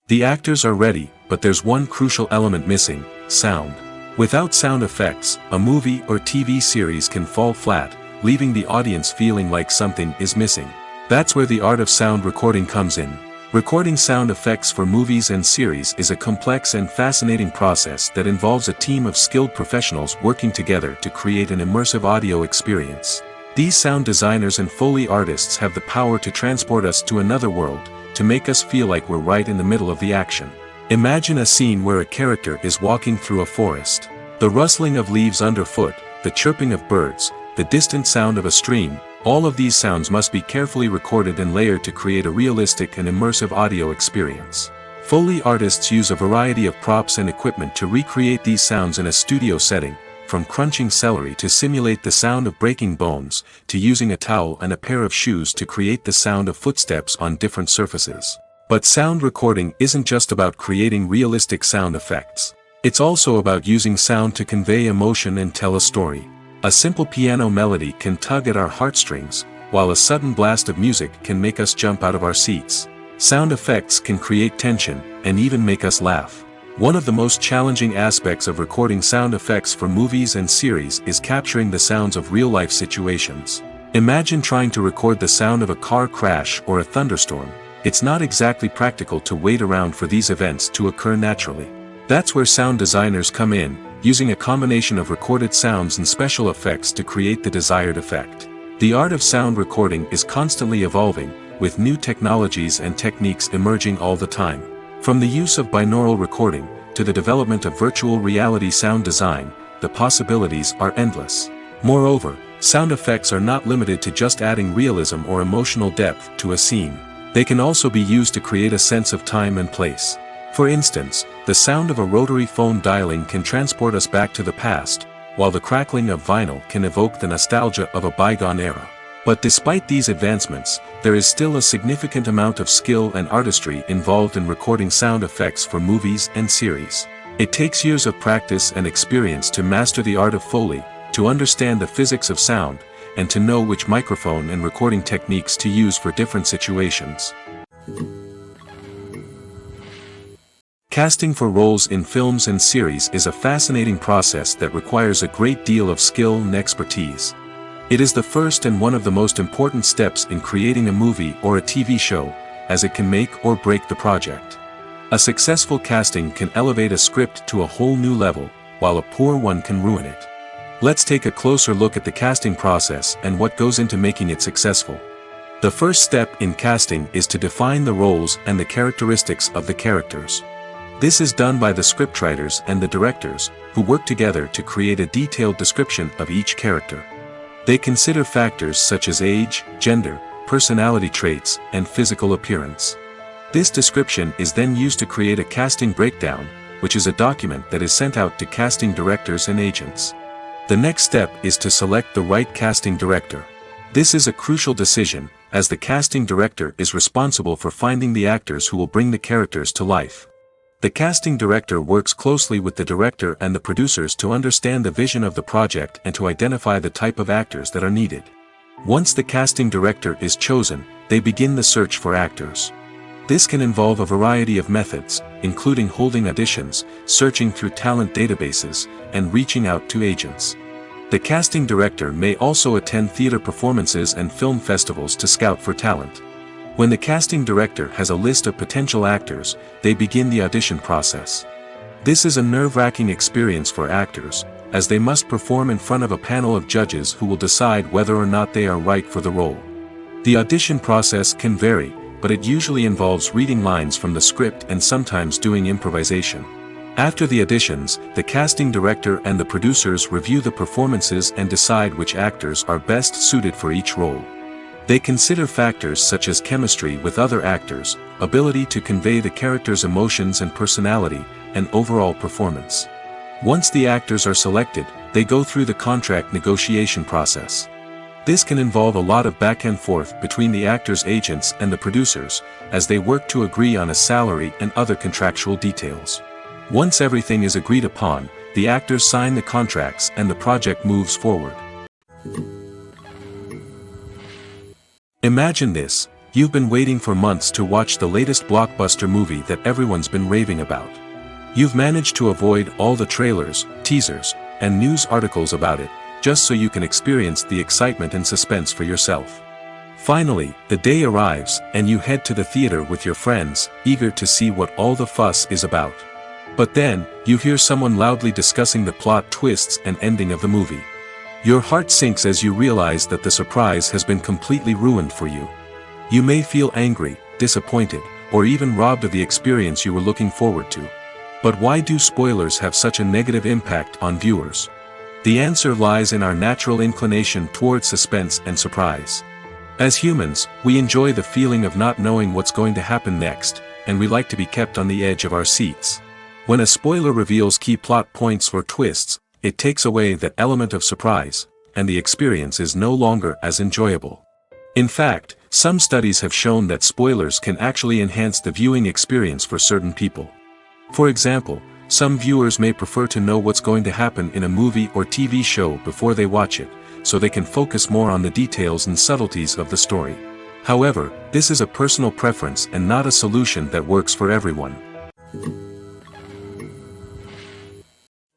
The actors are ready, but there's one crucial element missing: sound. Without sound effects, a movie or TV series can fall flat, leaving the audience feeling like something is missing. That's where the art of sound recording comes in. Recording sound effects for movies and series is a complex and fascinating process that involves a team of skilled professionals working together to create an immersive audio experience. These sound designers and Foley artists have the power to transport us to another world, to make us feel like we're right in the middle of the action. Imagine a scene where a character is walking through a forest. The rustling of leaves underfoot, the chirping of birds, the distant sound of a stream, all of these sounds must be carefully recorded and layered to create a realistic and immersive audio experience. Foley artists use a variety of props and equipment to recreate these sounds in a studio setting, from crunching celery to simulate the sound of breaking bones, to using a towel and a pair of shoes to create the sound of footsteps on different surfaces. But sound recording isn't just about creating realistic sound effects. It's also about using sound to convey emotion and tell a story. A simple piano melody can tug at our heartstrings, while a sudden blast of music can make us jump out of our seats. Sound effects can create tension, and even make us laugh. One of the most challenging aspects of recording sound effects for movies and series is capturing the sounds of real-life situations. Imagine trying to record the sound of a car crash or a thunderstorm. It's not exactly practical to wait around for these events to occur naturally. That's where sound designers come in, using a combination of recorded sounds and special effects to create the desired effect. The art of sound recording is constantly evolving, with new technologies and techniques emerging all the time. From the use of binaural recording, to the development of virtual reality sound design, the possibilities are endless. Moreover, sound effects are not limited to just adding realism or emotional depth to a scene. They can also be used to create a sense of time and place. For instance, the sound of a rotary phone dialing can transport us back to the past, while the crackling of vinyl can evoke the nostalgia of a bygone era. But despite these advancements, there is still a significant amount of skill and artistry involved in recording sound effects for movies and series. It takes years of practice and experience to master the art of Foley, to understand the physics of sound, and to know which microphone and recording techniques to use for different situations. Casting for roles in films and series is a fascinating process that requires a great deal of skill and expertise. It is the first and one of the most important steps in creating a movie or a TV show, as it can make or break the project. A successful casting can elevate a script to a whole new level, while a poor one can ruin it. Let's take a closer look at the casting process and what goes into making it successful. The first step in casting is to define the roles and the characteristics of the characters. This is done by the scriptwriters and the directors, who work together to create a detailed description of each character. They consider factors such as age, gender, personality traits, and physical appearance. This description is then used to create a casting breakdown, which is a document that is sent out to casting directors and agents. The next step is to select the right casting director. This is a crucial decision, as the casting director is responsible for finding the actors who will bring the characters to life. The casting director works closely with the director and the producers to understand the vision of the project and to identify the type of actors that are needed. Once the casting director is chosen, they begin the search for actors. This can involve a variety of methods, including holding auditions, searching through talent databases, and reaching out to agents. The casting director may also attend theater performances and film festivals to scout for talent. When the casting director has a list of potential actors, they begin the audition process. This is a nerve-wracking experience for actors, as they must perform in front of a panel of judges who will decide whether or not they are right for the role. The audition process can vary, but it usually involves reading lines from the script and sometimes doing improvisation. After the auditions, the casting director and the producers review the performances and decide which actors are best suited for each role. They consider factors such as chemistry with other actors, ability to convey the character's emotions and personality, and overall performance. Once the actors are selected, they go through the contract negotiation process. This can involve a lot of back and forth between the actors' agents and the producers, as they work to agree on a salary and other contractual details. Once everything is agreed upon, the actors sign the contracts and the project moves forward. Imagine this: you've been waiting for months to watch the latest blockbuster movie that everyone's been raving about. You've managed to avoid all the trailers, teasers, and news articles about it, just so you can experience the excitement and suspense for yourself. Finally, the day arrives, and you head to the theater with your friends, eager to see what all the fuss is about. But then, you hear someone loudly discussing the plot twists and ending of the movie. Your heart sinks as you realize that the surprise has been completely ruined for you. You may feel angry, disappointed, or even robbed of the experience you were looking forward to. But why do spoilers have such a negative impact on viewers? The answer lies in our natural inclination towards suspense and surprise. As humans, we enjoy the feeling of not knowing what's going to happen next, and we like to be kept on the edge of our seats. When a spoiler reveals key plot points or twists, it takes away that element of surprise, and the experience is no longer as enjoyable. In fact, some studies have shown that spoilers can actually enhance the viewing experience for certain people. For example, some viewers may prefer to know what's going to happen in a movie or TV show before they watch it, so they can focus more on the details and subtleties of the story. However, this is a personal preference and not a solution that works for everyone.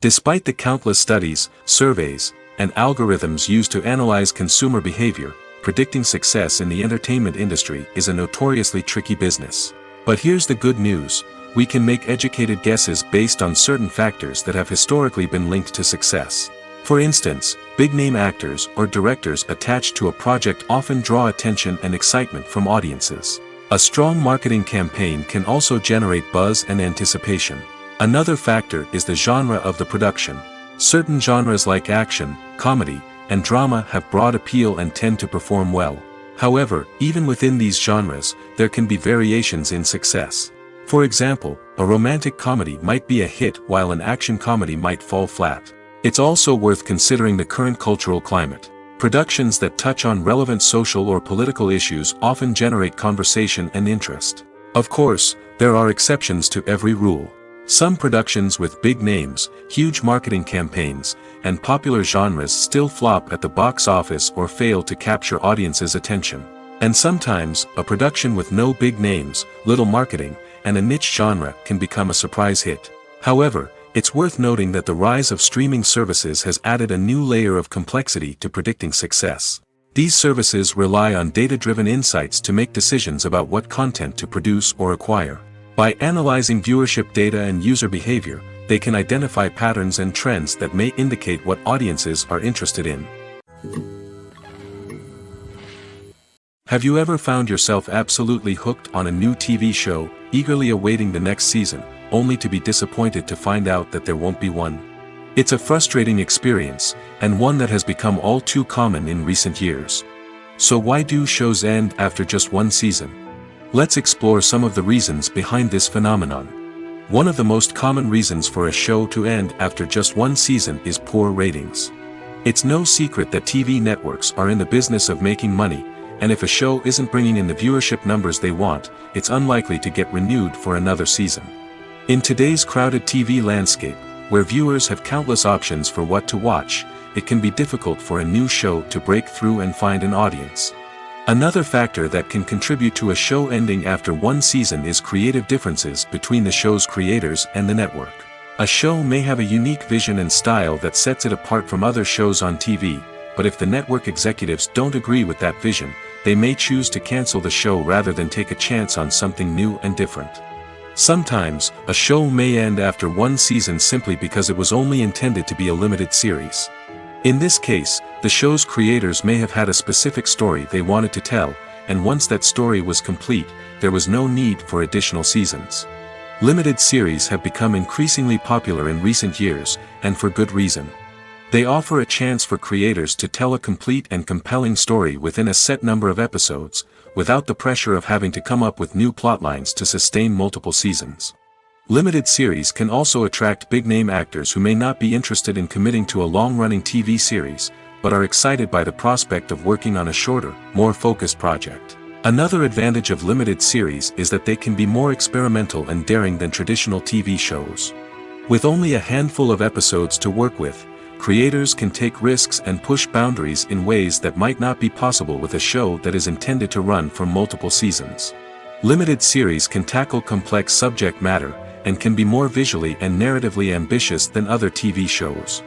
Despite the countless studies, surveys, and algorithms used to analyze consumer behavior, predicting success in the entertainment industry is a notoriously tricky business. But here's the good news: we can make educated guesses based on certain factors that have historically been linked to success. For instance, big-name actors or directors attached to a project often draw attention and excitement from audiences. A strong marketing campaign can also generate buzz and anticipation. Another factor is the genre of the production. Certain genres like action, comedy, and drama have broad appeal and tend to perform well. However, even within these genres, there can be variations in success. For example, a romantic comedy might be a hit while an action comedy might fall flat. It's also worth considering the current cultural climate. Productions that touch on relevant social or political issues often generate conversation and interest. Of course, there are exceptions to every rule. Some productions with big names, huge marketing campaigns, and popular genres still flop at the box office or fail to capture audiences' attention. And sometimes, a production with no big names, little marketing, and a niche genre can become a surprise hit. However, it's worth noting that the rise of streaming services has added a new layer of complexity to predicting success. These services rely on data-driven insights to make decisions about what content to produce or acquire. By analyzing viewership data and user behavior, they can identify patterns and trends that may indicate what audiences are interested in. Have you ever found yourself absolutely hooked on a new TV show, eagerly awaiting the next season, only to be disappointed to find out that there won't be one? It's a frustrating experience, and one that has become all too common in recent years. So why do shows end after just one season? Let's explore some of the reasons behind this phenomenon. One of the most common reasons for a show to end after just one season is poor ratings. It's no secret that TV networks are in the business of making money, and if a show isn't bringing in the viewership numbers they want, it's unlikely to get renewed for another season. In today's crowded TV landscape, where viewers have countless options for what to watch, it can be difficult for a new show to break through and find an audience. Another factor that can contribute to a show ending after one season is creative differences between the show's creators and the network. A show may have a unique vision and style that sets it apart from other shows on TV, but if the network executives don't agree with that vision, they may choose to cancel the show rather than take a chance on something new and different. Sometimes, a show may end after one season simply because it was only intended to be a limited series. In this case, the show's creators may have had a specific story they wanted to tell, and once that story was complete, there was no need for additional seasons. Limited series have become increasingly popular in recent years, and for good reason. They offer a chance for creators to tell a complete and compelling story within a set number of episodes, without the pressure of having to come up with new plotlines to sustain multiple seasons. Limited series can also attract big-name actors who may not be interested in committing to a long-running TV series, but are excited by the prospect of working on a shorter, more focused project. Another advantage of limited series is that they can be more experimental and daring than traditional TV shows. With only a handful of episodes to work with, creators can take risks and push boundaries in ways that might not be possible with a show that is intended to run for multiple seasons. Limited series can tackle complex subject matter, and can be more visually and narratively ambitious than other TV shows.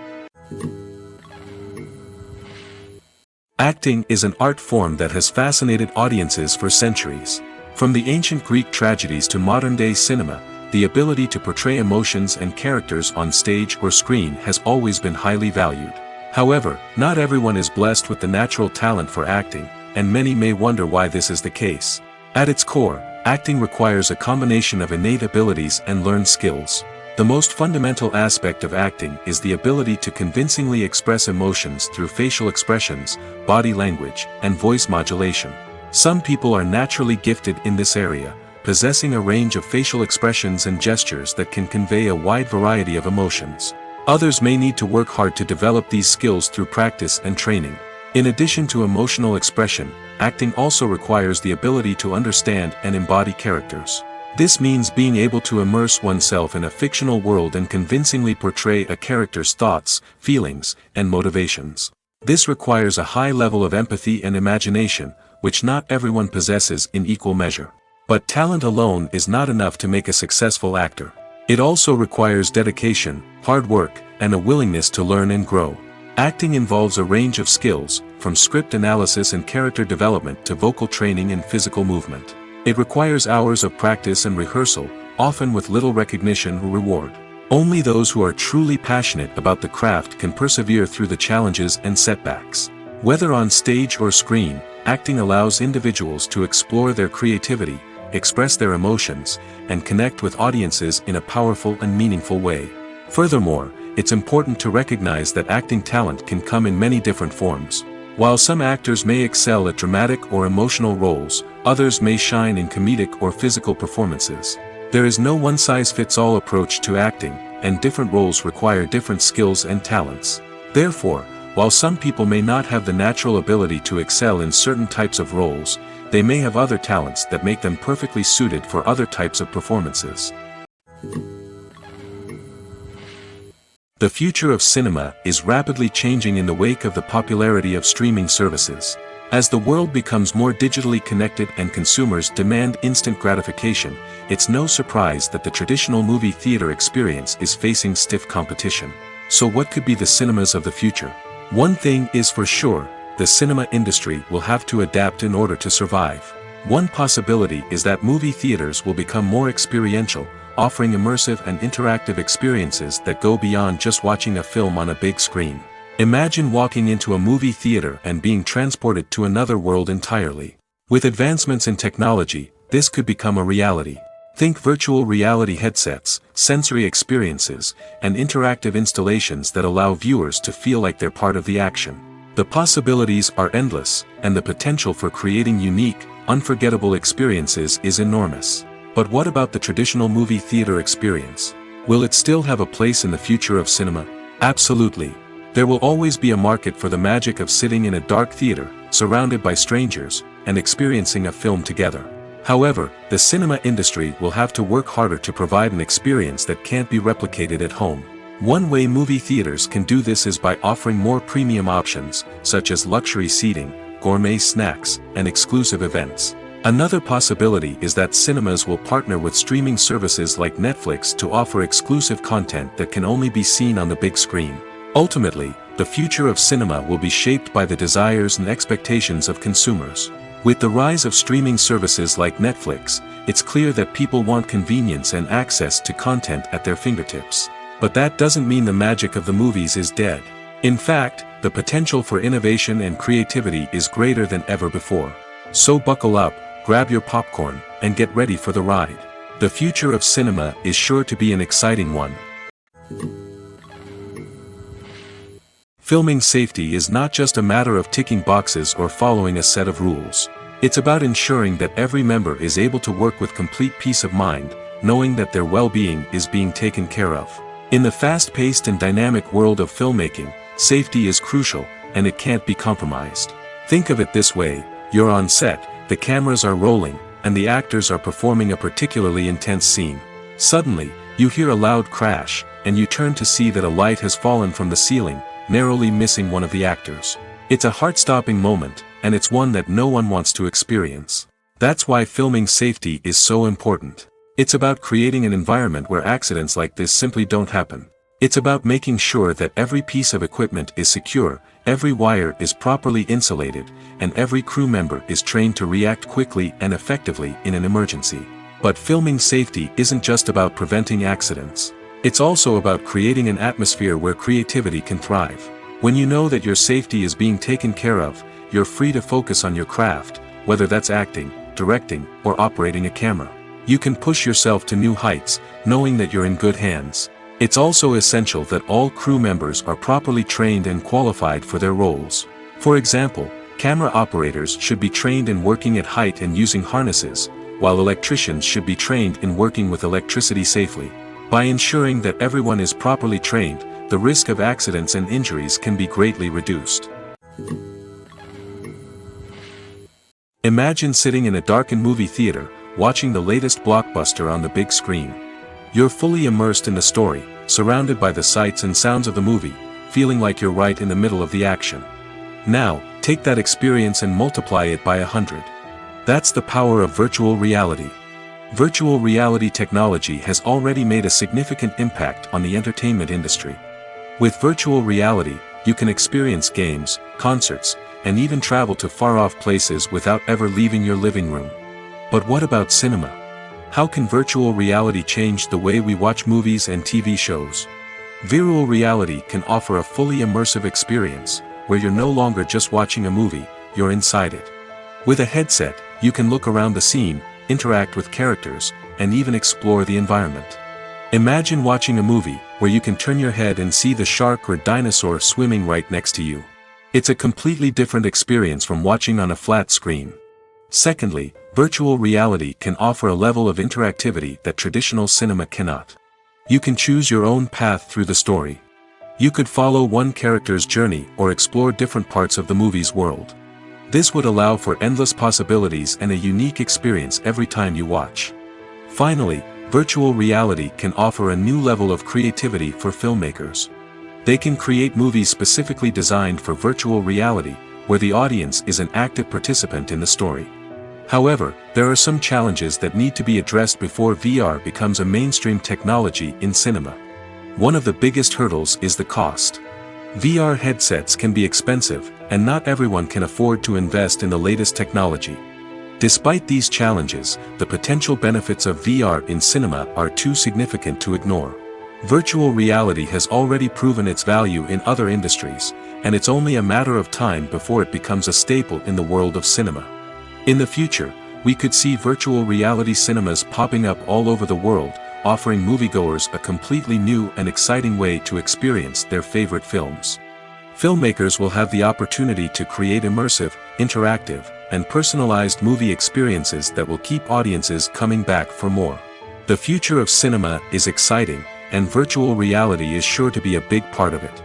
Acting is an art form that has fascinated audiences for centuries. From the ancient Greek tragedies to modern-day cinema, the ability to portray emotions and characters on stage or screen has always been highly valued. However, not everyone is blessed with the natural talent for acting, and many may wonder why this is the case. At its core, acting requires a combination of innate abilities and learned skills. The most fundamental aspect of acting is the ability to convincingly express emotions through facial expressions, body language, and voice modulation. Some people are naturally gifted in this area, possessing a range of facial expressions and gestures that can convey a wide variety of emotions. Others may need to work hard to develop these skills through practice and training. In addition to emotional expression, acting also requires the ability to understand and embody characters. This means being able to immerse oneself in a fictional world and convincingly portray a character's thoughts, feelings, and motivations. This requires a high level of empathy and imagination, which not everyone possesses in equal measure. But talent alone is not enough to make a successful actor. It also requires dedication, hard work, and a willingness to learn and grow. Acting involves a range of skills, from script analysis and character development to vocal training and physical movement. It requires hours of practice and rehearsal, often with little recognition or reward. Only those who are truly passionate about the craft can persevere through the challenges and setbacks. Whether on stage or screen, acting allows individuals to explore their creativity, express their emotions, and connect with audiences in a powerful and meaningful way. Furthermore, it's important to recognize that acting talent can come in many different forms. While some actors may excel at dramatic or emotional roles, others may shine in comedic or physical performances. There is no one-size-fits-all approach to acting, and different roles require different skills and talents. Therefore, while some people may not have the natural ability to excel in certain types of roles, they may have other talents that make them perfectly suited for other types of performances. The future of cinema is rapidly changing in the wake of the popularity of streaming services. As the world becomes more digitally connected and consumers demand instant gratification, it's no surprise that the traditional movie theater experience is facing stiff competition. So what could be the cinemas of the future? One thing is for sure, the cinema industry will have to adapt in order to survive. One possibility is that movie theaters will become more experiential, offering immersive and interactive experiences that go beyond just watching a film on a big screen. Imagine walking into a movie theater and being transported to another world entirely. With advancements in technology, this could become a reality. Think virtual reality headsets, sensory experiences, and interactive installations that allow viewers to feel like they're part of the action. The possibilities are endless, and the potential for creating unique, unforgettable experiences is enormous. But what about the traditional movie theater experience? Will it still have a place in the future of cinema? Absolutely. There will always be a market for the magic of sitting in a dark theater, surrounded by strangers, and experiencing a film together. However, the cinema industry will have to work harder to provide an experience that can't be replicated at home. One way movie theaters can do this is by offering more premium options, such as luxury seating, gourmet snacks, and exclusive events. Another possibility is that cinemas will partner with streaming services like Netflix to offer exclusive content that can only be seen on the big screen. Ultimately, the future of cinema will be shaped by the desires and expectations of consumers. With the rise of streaming services like Netflix, it's clear that people want convenience and access to content at their fingertips. But that doesn't mean the magic of the movies is dead. In fact, the potential for innovation and creativity is greater than ever before. So buckle up, grab your popcorn, and get ready for the ride. The future of cinema is sure to be an exciting one. Filming safety is not just a matter of ticking boxes or following a set of rules. It's about ensuring that every member is able to work with complete peace of mind, knowing that their well-being is being taken care of. In the fast-paced and dynamic world of filmmaking, safety is crucial, and it can't be compromised. Think of it this way: you're on set, the cameras are rolling, and the actors are performing a particularly intense scene. Suddenly, you hear a loud crash, and you turn to see that a light has fallen from the ceiling, narrowly missing one of the actors. It's a heart-stopping moment, and it's one that no one wants to experience. That's why filming safety is so important. It's about creating an environment where accidents like this simply don't happen. It's about making sure that every piece of equipment is secure, every wire is properly insulated, and every crew member is trained to react quickly and effectively in an emergency. But filming safety isn't just about preventing accidents. It's also about creating an atmosphere where creativity can thrive. When you know that your safety is being taken care of, you're free to focus on your craft, whether that's acting, directing, or operating a camera. You can push yourself to new heights, knowing that you're in good hands. It's also essential that all crew members are properly trained and qualified for their roles. For example, camera operators should be trained in working at height and using harnesses, while electricians should be trained in working with electricity safely. By ensuring that everyone is properly trained, the risk of accidents and injuries can be greatly reduced. Imagine sitting in a darkened movie theater, watching the latest blockbuster on the big screen. You're fully immersed in the story, surrounded by the sights and sounds of the movie, feeling like you're right in the middle of the action. Now, take that experience and multiply it by 100. That's the power of virtual reality. Virtual reality technology has already made a significant impact on the entertainment industry. With virtual reality, you can experience games, concerts, and even travel to far-off places without ever leaving your living room. But what about cinema? How can virtual reality change the way we watch movies and TV shows? Virtual reality can offer a fully immersive experience, where you're no longer just watching a movie, you're inside it. With a headset, you can look around the scene, interact with characters, and even explore the environment. Imagine watching a movie, where you can turn your head and see the shark or dinosaur swimming right next to you. It's a completely different experience from watching on a flat screen. Secondly, virtual reality can offer a level of interactivity that traditional cinema cannot. You can choose your own path through the story. You could follow one character's journey or explore different parts of the movie's world. This would allow for endless possibilities and a unique experience every time you watch. Finally, virtual reality can offer a new level of creativity for filmmakers. They can create movies specifically designed for virtual reality, where the audience is an active participant in the story. However, there are some challenges that need to be addressed before VR becomes a mainstream technology in cinema. One of the biggest hurdles is the cost. VR headsets can be expensive, and not everyone can afford to invest in the latest technology. Despite these challenges, the potential benefits of VR in cinema are too significant to ignore. Virtual reality has already proven its value in other industries, and it's only a matter of time before it becomes a staple in the world of cinema. In the future, we could see virtual reality cinemas popping up all over the world, offering moviegoers a completely new and exciting way to experience their favorite films. Filmmakers will have the opportunity to create immersive, interactive, and personalized movie experiences that will keep audiences coming back for more. The future of cinema is exciting, and virtual reality is sure to be a big part of it.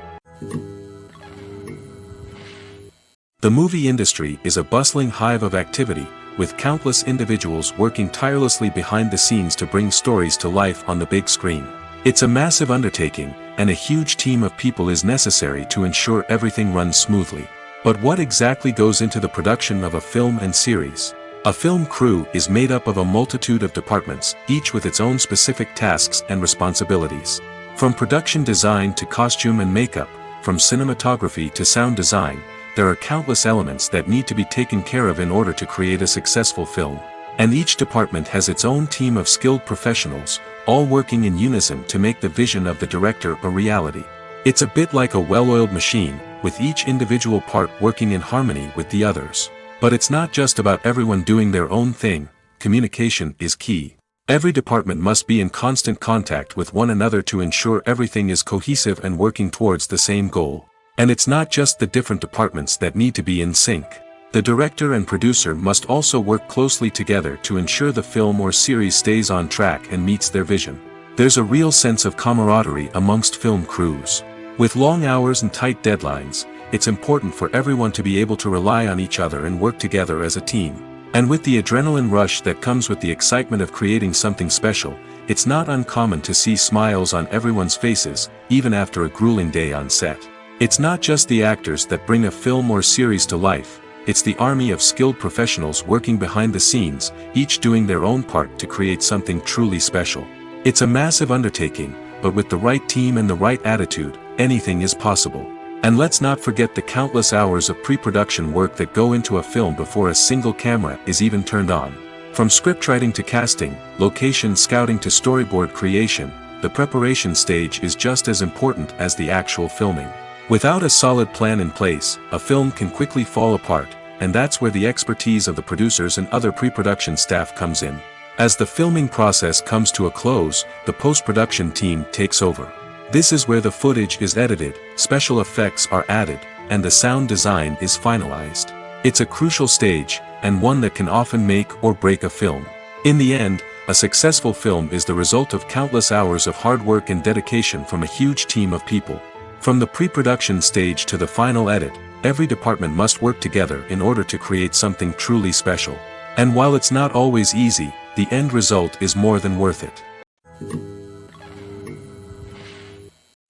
The movie industry is a bustling hive of activity, with countless individuals working tirelessly behind the scenes to bring stories to life on the big screen. It's a massive undertaking, and a huge team of people is necessary to ensure everything runs smoothly. But what exactly goes into the production of a film and series? A film crew is made up of a multitude of departments, each with its own specific tasks and responsibilities. From production design to costume and makeup, from cinematography to sound design, there are countless elements that need to be taken care of in order to create a successful film. And each department has its own team of skilled professionals, all working in unison to make the vision of the director a reality. It's a bit like a well-oiled machine, with each individual part working in harmony with the others. But it's not just about everyone doing their own thing. Communication is key. Every department must be in constant contact with one another to ensure everything is cohesive and working towards the same goal. And it's not just the different departments that need to be in sync. The director and producer must also work closely together to ensure the film or series stays on track and meets their vision. There's a real sense of camaraderie amongst film crews. With long hours and tight deadlines, it's important for everyone to be able to rely on each other and work together as a team. And with the adrenaline rush that comes with the excitement of creating something special, it's not uncommon to see smiles on everyone's faces, even after a grueling day on set. It's not just the actors that bring a film or series to life, it's the army of skilled professionals working behind the scenes, each doing their own part to create something truly special. It's a massive undertaking, but with the right team and the right attitude, anything is possible. And let's not forget the countless hours of pre-production work that go into a film before a single camera is even turned on. From scriptwriting to casting, location scouting to storyboard creation, the preparation stage is just as important as the actual filming. Without a solid plan in place, a film can quickly fall apart, and that's where the expertise of the producers and other pre-production staff comes in. As the filming process comes to a close, the post-production team takes over. This is where the footage is edited, special effects are added, and the sound design is finalized. It's a crucial stage, and one that can often make or break a film. In the end, a successful film is the result of countless hours of hard work and dedication from a huge team of people. From the pre-production stage to the final edit, every department must work together in order to create something truly special. And while it's not always easy, the end result is more than worth it.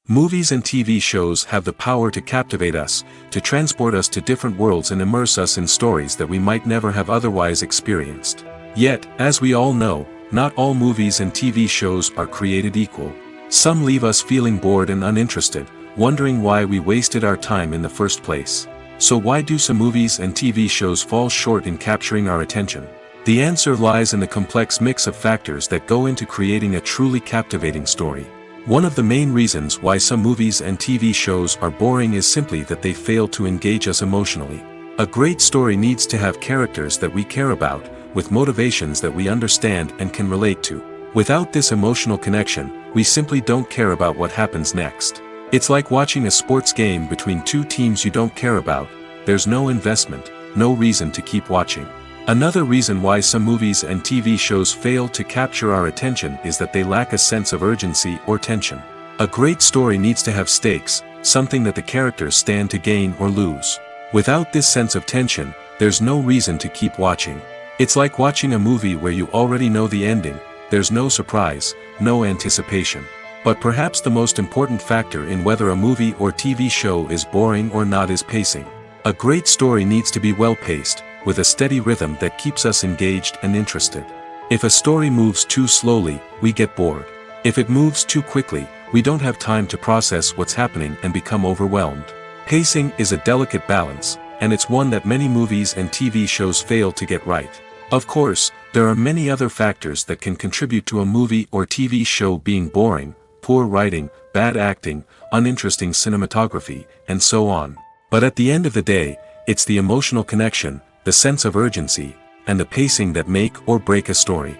Movies and TV shows have the power to captivate us, to transport us to different worlds and immerse us in stories that we might never have otherwise experienced. Yet, as we all know, not all movies and TV shows are created equal. Some leave us feeling bored and uninterested, wondering why we wasted our time in the first place. So why do some movies and TV shows fall short in capturing our attention? The answer lies in the complex mix of factors that go into creating a truly captivating story. One of the main reasons why some movies and TV shows are boring is simply that they fail to engage us emotionally. A great story needs to have characters that we care about, with motivations that we understand and can relate to. Without this emotional connection, we simply don't care about what happens next. It's like watching a sports game between two teams you don't care about. There's no investment, no reason to keep watching. Another reason why some movies and TV shows fail to capture our attention is that they lack a sense of urgency or tension. A great story needs to have stakes, something that the characters stand to gain or lose. Without this sense of tension, there's no reason to keep watching. It's like watching a movie where you already know the ending, there's no surprise, no anticipation. But perhaps the most important factor in whether a movie or TV show is boring or not is pacing. A great story needs to be well-paced, with a steady rhythm that keeps us engaged and interested. If a story moves too slowly, we get bored. If it moves too quickly, we don't have time to process what's happening and become overwhelmed. Pacing is a delicate balance, and it's one that many movies and TV shows fail to get right. Of course, there are many other factors that can contribute to a movie or TV show being boring: poor writing, bad acting, uninteresting cinematography, and so on. But at the end of the day, it's the emotional connection, the sense of urgency, and the pacing that make or break a story.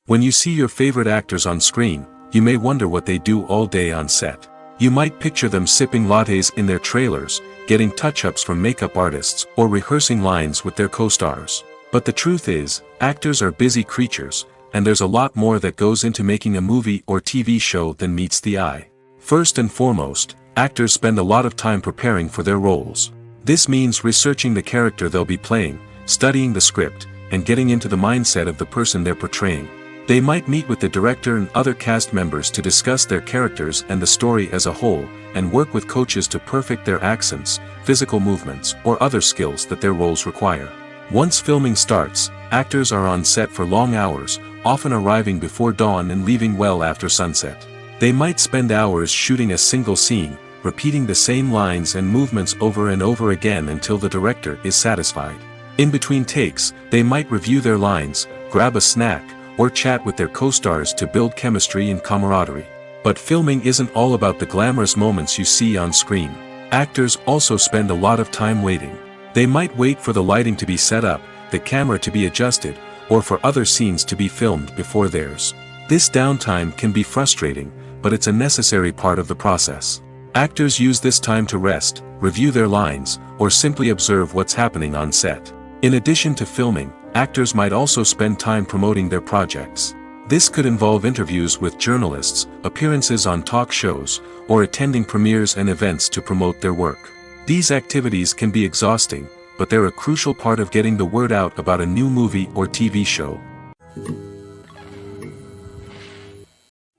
When you see your favorite actors on screen, you may wonder what they do all day on set. You might picture them sipping lattes in their trailers, getting touch-ups from makeup artists, or rehearsing lines with their co-stars. But the truth is, actors are busy creatures, and there's a lot more that goes into making a movie or TV show than meets the eye. First and foremost, actors spend a lot of time preparing for their roles. This means researching the character they'll be playing, studying the script, and getting into the mindset of the person they're portraying. They might meet with the director and other cast members to discuss their characters and the story as a whole, and work with coaches to perfect their accents, physical movements, or other skills that their roles require. Once filming starts, actors are on set for long hours, often arriving before dawn and leaving well after sunset. They might spend hours shooting a single scene, repeating the same lines and movements over and over again until the director is satisfied. In between takes, they might review their lines, grab a snack, or chat with their co-stars to build chemistry and camaraderie. But filming isn't all about the glamorous moments you see on screen. Actors also spend a lot of time waiting. They might wait for the lighting to be set up, the camera to be adjusted, or for other scenes to be filmed before theirs. This downtime can be frustrating, but it's a necessary part of the process. Actors use this time to rest, review their lines, or simply observe what's happening on set. In addition to filming, actors might also spend time promoting their projects. This could involve interviews with journalists, appearances on talk shows, or attending premieres and events to promote their work. These activities can be exhausting, but they're a crucial part of getting the word out about a new movie or TV show.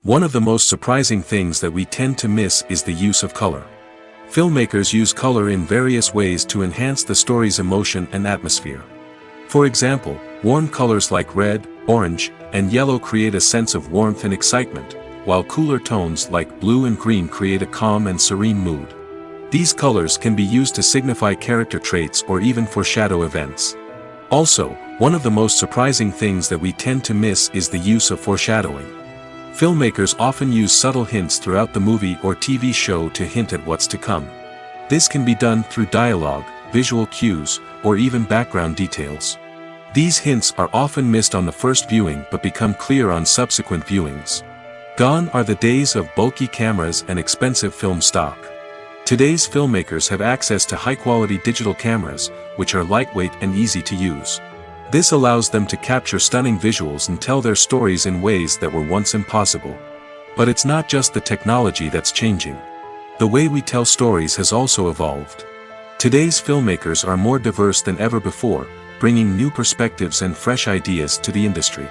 One of the most surprising things that we tend to miss is the use of color. Filmmakers use color in various ways to enhance the story's emotion and atmosphere. For example, warm colors like red, orange, and yellow create a sense of warmth and excitement, while cooler tones like blue and green create a calm and serene mood. These colors can be used to signify character traits or even foreshadow events. Also, one of the most surprising things that we tend to miss is the use of foreshadowing. Filmmakers often use subtle hints throughout the movie or TV show to hint at what's to come. This can be done through dialogue, visual cues, or even background details. These hints are often missed on the first viewing but become clear on subsequent viewings. Gone are the days of bulky cameras and expensive film stock. Today's filmmakers have access to high-quality digital cameras, which are lightweight and easy to use. This allows them to capture stunning visuals and tell their stories in ways that were once impossible. But it's not just the technology that's changing. The way we tell stories has also evolved. Today's filmmakers are more diverse than ever before, bringing new perspectives and fresh ideas to the industry.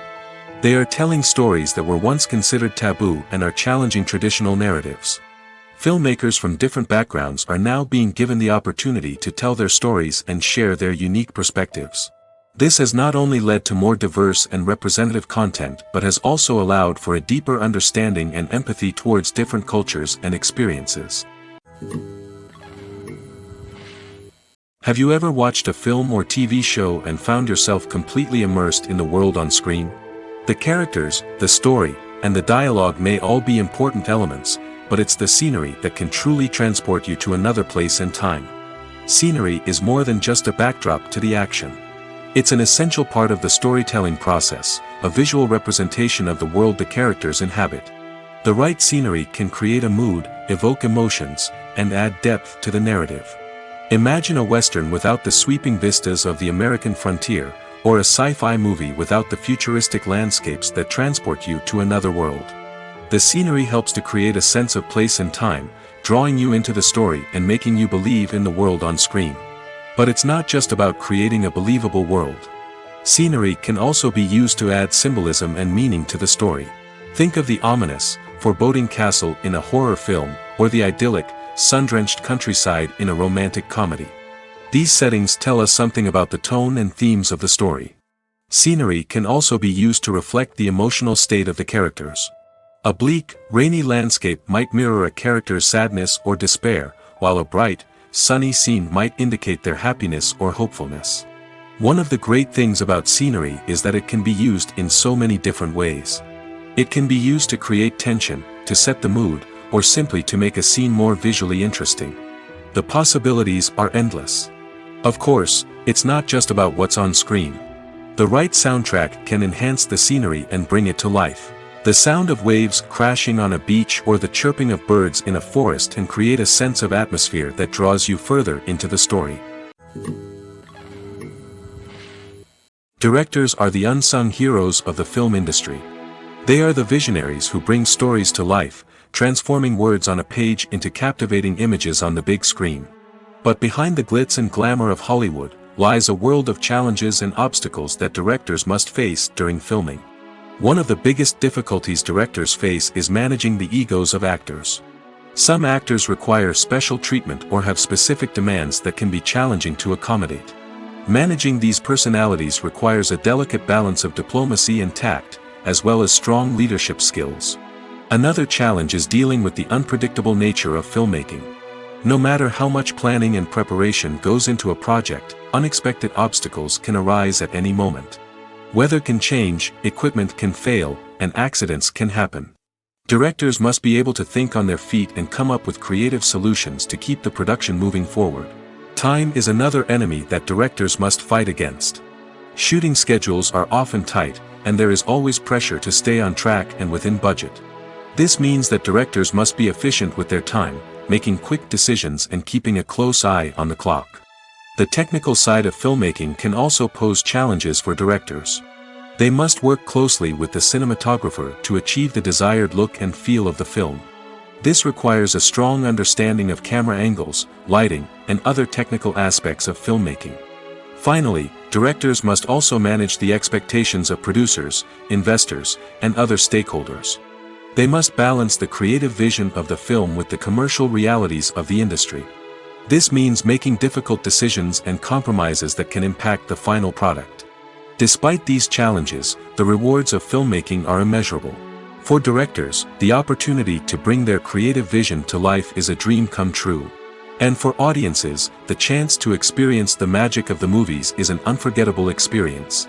They are telling stories that were once considered taboo and are challenging traditional narratives. Filmmakers from different backgrounds are now being given the opportunity to tell their stories and share their unique perspectives. This has not only led to more diverse and representative content but has also allowed for a deeper understanding and empathy towards different cultures and experiences. Have you ever watched a film or TV show and found yourself completely immersed in the world on screen? The characters, the story, and the dialogue may all be important elements, but it's the scenery that can truly transport you to another place and time. Scenery is more than just a backdrop to the action. It's an essential part of the storytelling process, a visual representation of the world the characters inhabit. The right scenery can create a mood, evoke emotions, and add depth to the narrative. Imagine a Western without the sweeping vistas of the American frontier, or a sci-fi movie without the futuristic landscapes that transport you to another world. The scenery helps to create a sense of place and time, drawing you into the story and making you believe in the world on screen. But it's not just about creating a believable world. Scenery can also be used to add symbolism and meaning to the story. Think of the ominous, foreboding castle in a horror film, or the idyllic, sun-drenched countryside in a romantic comedy. These settings tell us something about the tone and themes of the story. Scenery can also be used to reflect the emotional state of the characters. A bleak, rainy landscape might mirror a character's sadness or despair, while a bright, sunny scene might indicate their happiness or hopefulness. One of the great things about scenery is that it can be used in so many different ways. It can be used to create tension, to set the mood, or simply to make a scene more visually interesting. The possibilities are endless. Of course, it's not just about what's on screen. The right soundtrack can enhance the scenery and bring it to life. The sound of waves crashing on a beach or the chirping of birds in a forest can create a sense of atmosphere that draws you further into the story. Directors are the unsung heroes of the film industry. They are the visionaries who bring stories to life, transforming words on a page into captivating images on the big screen. But behind the glitz and glamour of Hollywood lies a world of challenges and obstacles that directors must face during filming. One of the biggest difficulties directors face is managing the egos of actors. Some actors require special treatment or have specific demands that can be challenging to accommodate. Managing these personalities requires a delicate balance of diplomacy and tact, as well as strong leadership skills. Another challenge is dealing with the unpredictable nature of filmmaking. No matter how much planning and preparation goes into a project, unexpected obstacles can arise at any moment. Weather can change, equipment can fail, and accidents can happen. Directors must be able to think on their feet and come up with creative solutions to keep the production moving forward. Time is another enemy that directors must fight against. Shooting schedules are often tight, and there is always pressure to stay on track and within budget. This means that directors must be efficient with their time, making quick decisions and keeping a close eye on the clock. The technical side of filmmaking can also pose challenges for directors. They must work closely with the cinematographer to achieve the desired look and feel of the film. This requires a strong understanding of camera angles, lighting, and other technical aspects of filmmaking. Finally, directors must also manage the expectations of producers, investors, and other stakeholders. They must balance the creative vision of the film with the commercial realities of the industry. This means making difficult decisions and compromises that can impact the final product. Despite these challenges, the rewards of filmmaking are immeasurable. For directors, the opportunity to bring their creative vision to life is a dream come true. And for audiences, the chance to experience the magic of the movies is an unforgettable experience.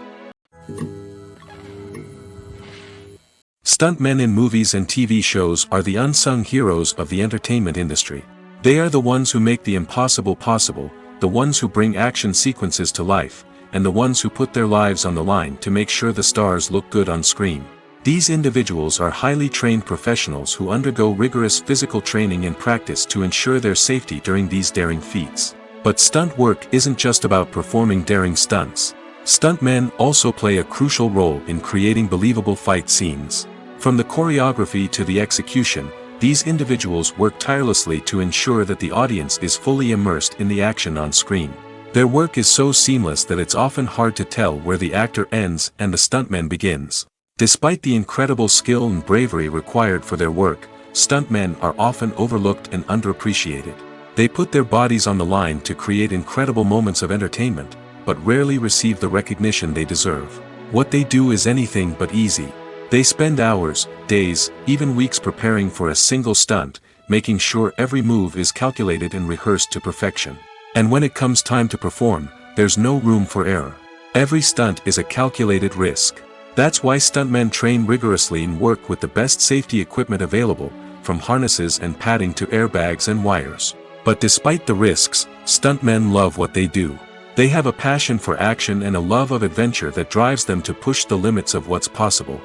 Stuntmen in movies and TV shows are the unsung heroes of the entertainment industry. They are the ones who make the impossible possible, the ones who bring action sequences to life, and the ones who put their lives on the line to make sure the stars look good on screen. These individuals are highly trained professionals who undergo rigorous physical training and practice to ensure their safety during these daring feats. But stunt work isn't just about performing daring stunts. Stuntmen also play a crucial role in creating believable fight scenes. From the choreography to the execution, these individuals work tirelessly to ensure that the audience is fully immersed in the action on screen. Their work is so seamless that it's often hard to tell where the actor ends and the stuntman begins. Despite the incredible skill and bravery required for their work, stuntmen are often overlooked and underappreciated. They put their bodies on the line to create incredible moments of entertainment, but rarely receive the recognition they deserve. What they do is anything but easy. They spend hours, days, even weeks preparing for a single stunt, making sure every move is calculated and rehearsed to perfection. And when it comes time to perform, there's no room for error. Every stunt is a calculated risk. That's why stuntmen train rigorously and work with the best safety equipment available, from harnesses and padding to airbags and wires. But despite the risks, stuntmen love what they do. They have a passion for action and a love of adventure that drives them to push the limits of what's possible.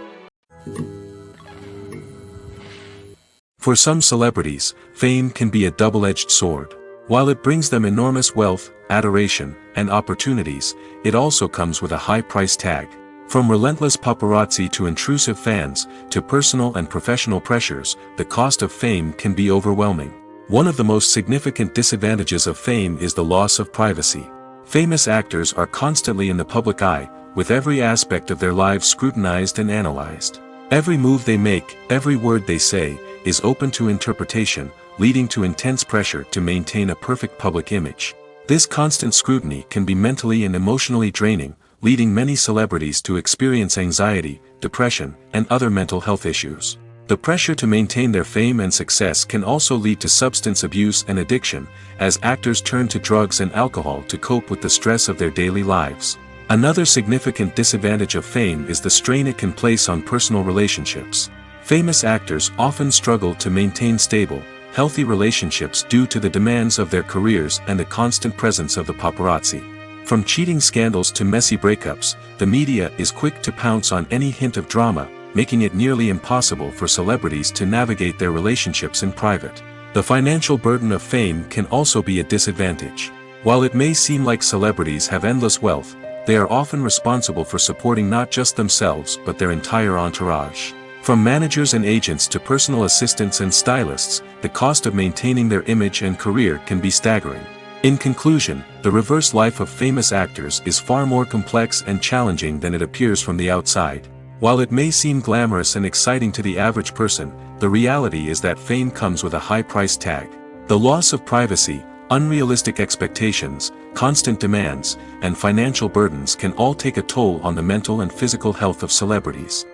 For some celebrities, fame can be a double-edged sword. While it brings them enormous wealth, adoration, and opportunities, it also comes with a high price tag. From relentless paparazzi to intrusive fans, to personal and professional pressures, the cost of fame can be overwhelming. One of the most significant disadvantages of fame is the loss of privacy. Famous actors are constantly in the public eye, with every aspect of their lives scrutinized and analyzed. Every move they make, every word they say, is open to interpretation, leading to intense pressure to maintain a perfect public image. This constant scrutiny can be mentally and emotionally draining, leading many celebrities to experience anxiety, depression, and other mental health issues. The pressure to maintain their fame and success can also lead to substance abuse and addiction, as actors turn to drugs and alcohol to cope with the stress of their daily lives. Another significant disadvantage of fame is the strain it can place on personal relationships. Famous actors often struggle to maintain stable, healthy relationships due to the demands of their careers and the constant presence of the paparazzi. From cheating scandals to messy breakups, the media is quick to pounce on any hint of drama, making it nearly impossible for celebrities to navigate their relationships in private. The financial burden of fame can also be a disadvantage. While it may seem like celebrities have endless wealth, they are often responsible for supporting not just themselves but their entire entourage. From managers and agents to personal assistants and stylists, the cost of maintaining their image and career can be staggering. In conclusion, the reverse life of famous actors is far more complex and challenging than it appears from the outside. While it may seem glamorous and exciting to the average person, the reality is that fame comes with a high price tag. The loss of privacy, unrealistic expectations, constant demands, and financial burdens can all take a toll on the mental and physical health of celebrities.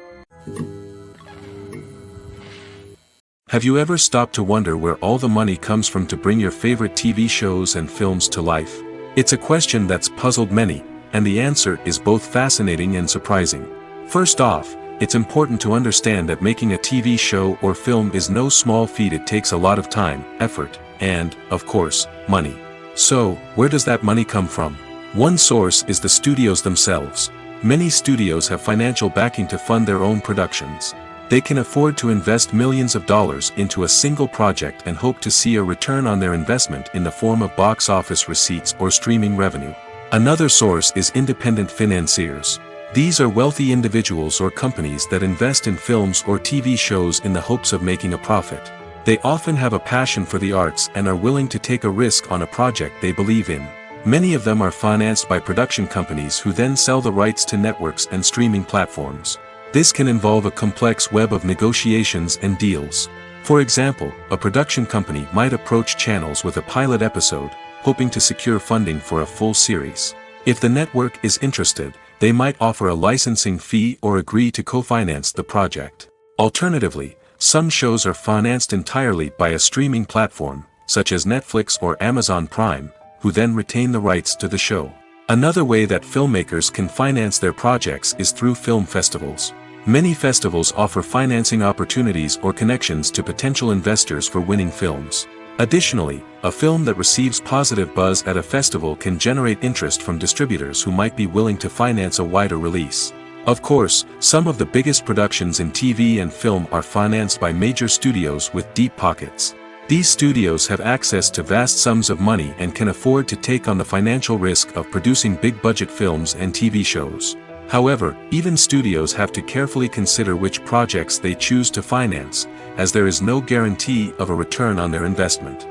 Have you ever stopped to wonder where all the money comes from to bring your favorite TV shows and films to life? It's a question that's puzzled many, and the answer is both fascinating and surprising. First off, it's important to understand that making a TV show or film is no small feat. It takes a lot of time, effort, and, of course, money. So, where does that money come from? One source is the studios themselves. Many studios have financial backing to fund their own productions. They can afford to invest millions of dollars into a single project and hope to see a return on their investment in the form of box office receipts or streaming revenue. Another source is independent financiers. These are wealthy individuals or companies that invest in films or TV shows in the hopes of making a profit. They often have a passion for the arts and are willing to take a risk on a project they believe in. Many of them are financed by production companies who then sell the rights to networks and streaming platforms. This can involve a complex web of negotiations and deals. For example, a production company might approach channels with a pilot episode, hoping to secure funding for a full series. If the network is interested, they might offer a licensing fee or agree to co-finance the project. Alternatively, some shows are financed entirely by a streaming platform, such as Netflix or Amazon Prime, who then retain the rights to the show. Another way that filmmakers can finance their projects is through film festivals. Many festivals offer financing opportunities or connections to potential investors for winning films. Additionally, a film that receives positive buzz at a festival can generate interest from distributors who might be willing to finance a wider release. Of course, some of the biggest productions in TV and film are financed by major studios with deep pockets. These studios have access to vast sums of money and can afford to take on the financial risk of producing big-budget films and TV shows. However, even studios have to carefully consider which projects they choose to finance, as there is no guarantee of a return on their investment.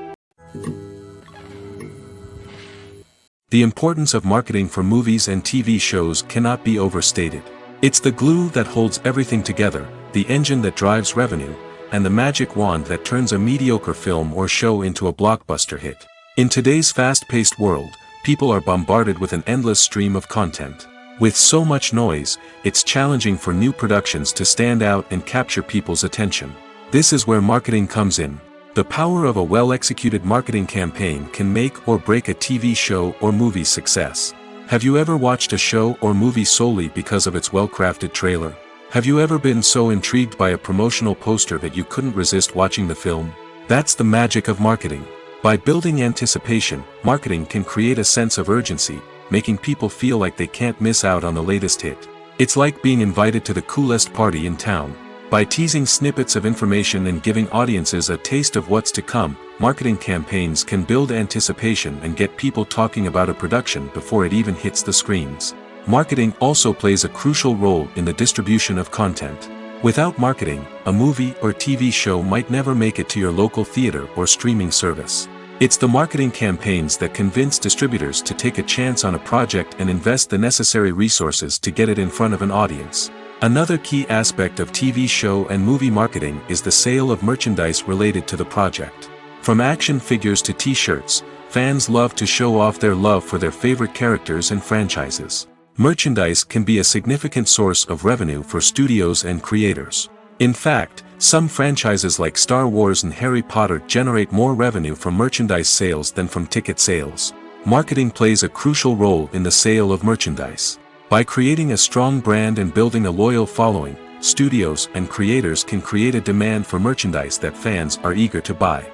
The importance of marketing for movies and TV shows cannot be overstated. It's the glue that holds everything together, the engine that drives revenue, and the magic wand that turns a mediocre film or show into a blockbuster hit. In today's fast-paced world, people are bombarded with an endless stream of content. With so much noise, it's challenging for new productions to stand out and capture people's attention. This is where marketing comes in. The power of a well-executed marketing campaign can make or break a TV show or movie's success. Have you ever watched a show or movie solely because of its well-crafted trailer? Have you ever been so intrigued by a promotional poster that you couldn't resist watching the film? That's the magic of marketing. By building anticipation, marketing can create a sense of urgency, making people feel like they can't miss out on the latest hit. It's like being invited to the coolest party in town. By teasing snippets of information and giving audiences a taste of what's to come, marketing campaigns can build anticipation and get people talking about a production before it even hits the screens. Marketing also plays a crucial role in the distribution of content. Without marketing, a movie or TV show might never make it to your local theater or streaming service. It's the marketing campaigns that convince distributors to take a chance on a project and invest the necessary resources to get it in front of an audience. Another key aspect of TV show and movie marketing is the sale of merchandise related to the project. From action figures to t-shirts, fans love to show off their love for their favorite characters and franchises. Merchandise can be a significant source of revenue for studios and creators. In fact, some franchises like Star Wars and Harry Potter generate more revenue from merchandise sales than from ticket sales. Marketing plays a crucial role in the sale of merchandise. By creating a strong brand and building a loyal following, studios and creators can create a demand for merchandise that fans are eager to buy.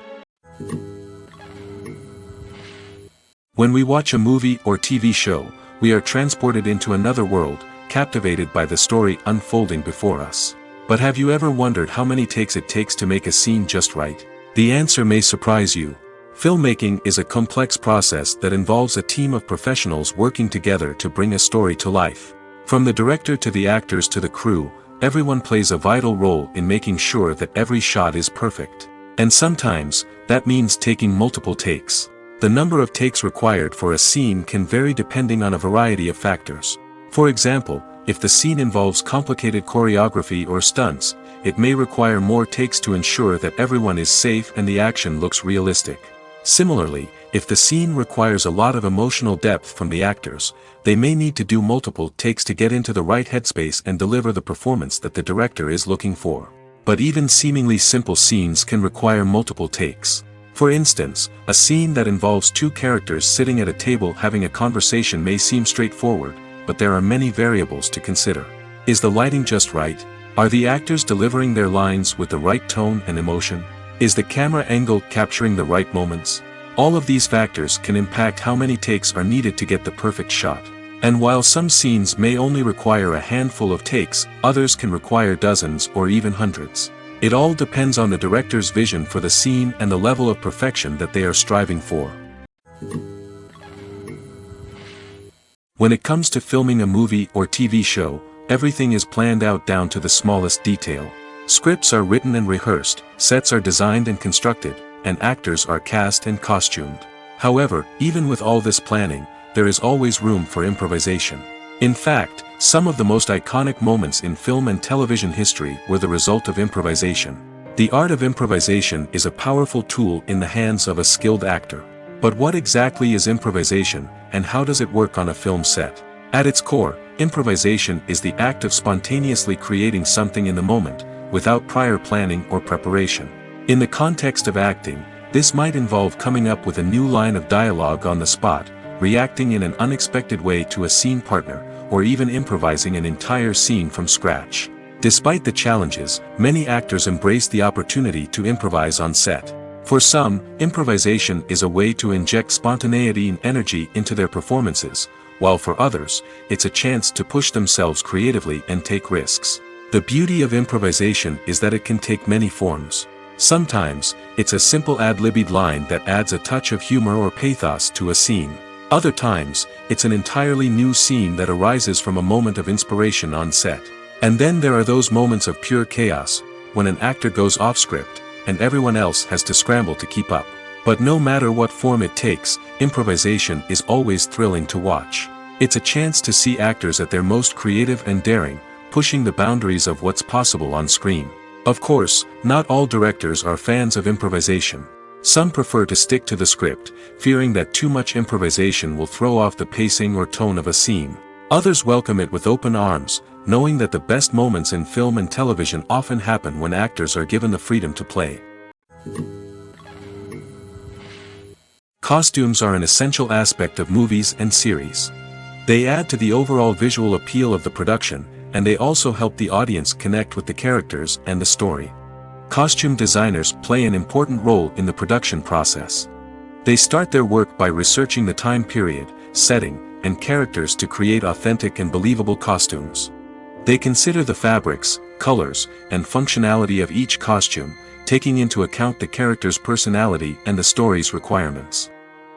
When we watch a movie or TV show, we are transported into another world, captivated by the story unfolding before us. But have you ever wondered how many takes it takes to make a scene just right? The answer may surprise you. Filmmaking is a complex process that involves a team of professionals working together to bring a story to life. From the director to the actors to the crew, everyone plays a vital role in making sure that every shot is perfect. And sometimes, that means taking multiple takes. The number of takes required for a scene can vary depending on a variety of factors. For example, if the scene involves complicated choreography or stunts, it may require more takes to ensure that everyone is safe and the action looks realistic. Similarly, if the scene requires a lot of emotional depth from the actors, they may need to do multiple takes to get into the right headspace and deliver the performance that the director is looking for. But even seemingly simple scenes can require multiple takes. For instance, a scene that involves two characters sitting at a table having a conversation may seem straightforward, but there are many variables to consider. Is the lighting just right? Are the actors delivering their lines with the right tone and emotion? Is the camera angle capturing the right moments? All of these factors can impact how many takes are needed to get the perfect shot. And while some scenes may only require a handful of takes, others can require dozens or even hundreds. It all depends on the director's vision for the scene and the level of perfection that they are striving for. When it comes to filming a movie or TV show, everything is planned out down to the smallest detail. Scripts are written and rehearsed, sets are designed and constructed, and actors are cast and costumed. However, even with all this planning, there is always room for improvisation. In fact, some of the most iconic moments in film and television history were the result of improvisation. The art of improvisation is a powerful tool in the hands of a skilled actor. But what exactly is improvisation, and how does it work on a film set? At its core, improvisation is the act of spontaneously creating something in the moment, without prior planning or preparation. In the context of acting, this might involve coming up with a new line of dialogue on the spot, reacting in an unexpected way to a scene partner, or even improvising an entire scene from scratch. Despite the challenges, many actors embrace the opportunity to improvise on set. For some, improvisation is a way to inject spontaneity and energy into their performances, while for others, it's a chance to push themselves creatively and take risks. The beauty of improvisation is that it can take many forms. Sometimes, it's a simple ad-libbed line that adds a touch of humor or pathos to a scene. Other times, it's an entirely new scene that arises from a moment of inspiration on set. And then there are those moments of pure chaos, when an actor goes off script, and everyone else has to scramble to keep up. But no matter what form it takes, improvisation is always thrilling to watch. It's a chance to see actors at their most creative and daring, pushing the boundaries of what's possible on screen. Of course, not all directors are fans of improvisation. Some prefer to stick to the script, fearing that too much improvisation will throw off the pacing or tone of a scene. Others welcome it with open arms, knowing that the best moments in film and television often happen when actors are given the freedom to play. Costumes are an essential aspect of movies and series. They add to the overall visual appeal of the production, and they also help the audience connect with the characters and the story. Costume designers play an important role in the production process. They start their work by researching the time period, setting, and characters to create authentic and believable costumes. They consider the fabrics, colors, and functionality of each costume, taking into account the character's personality and the story's requirements.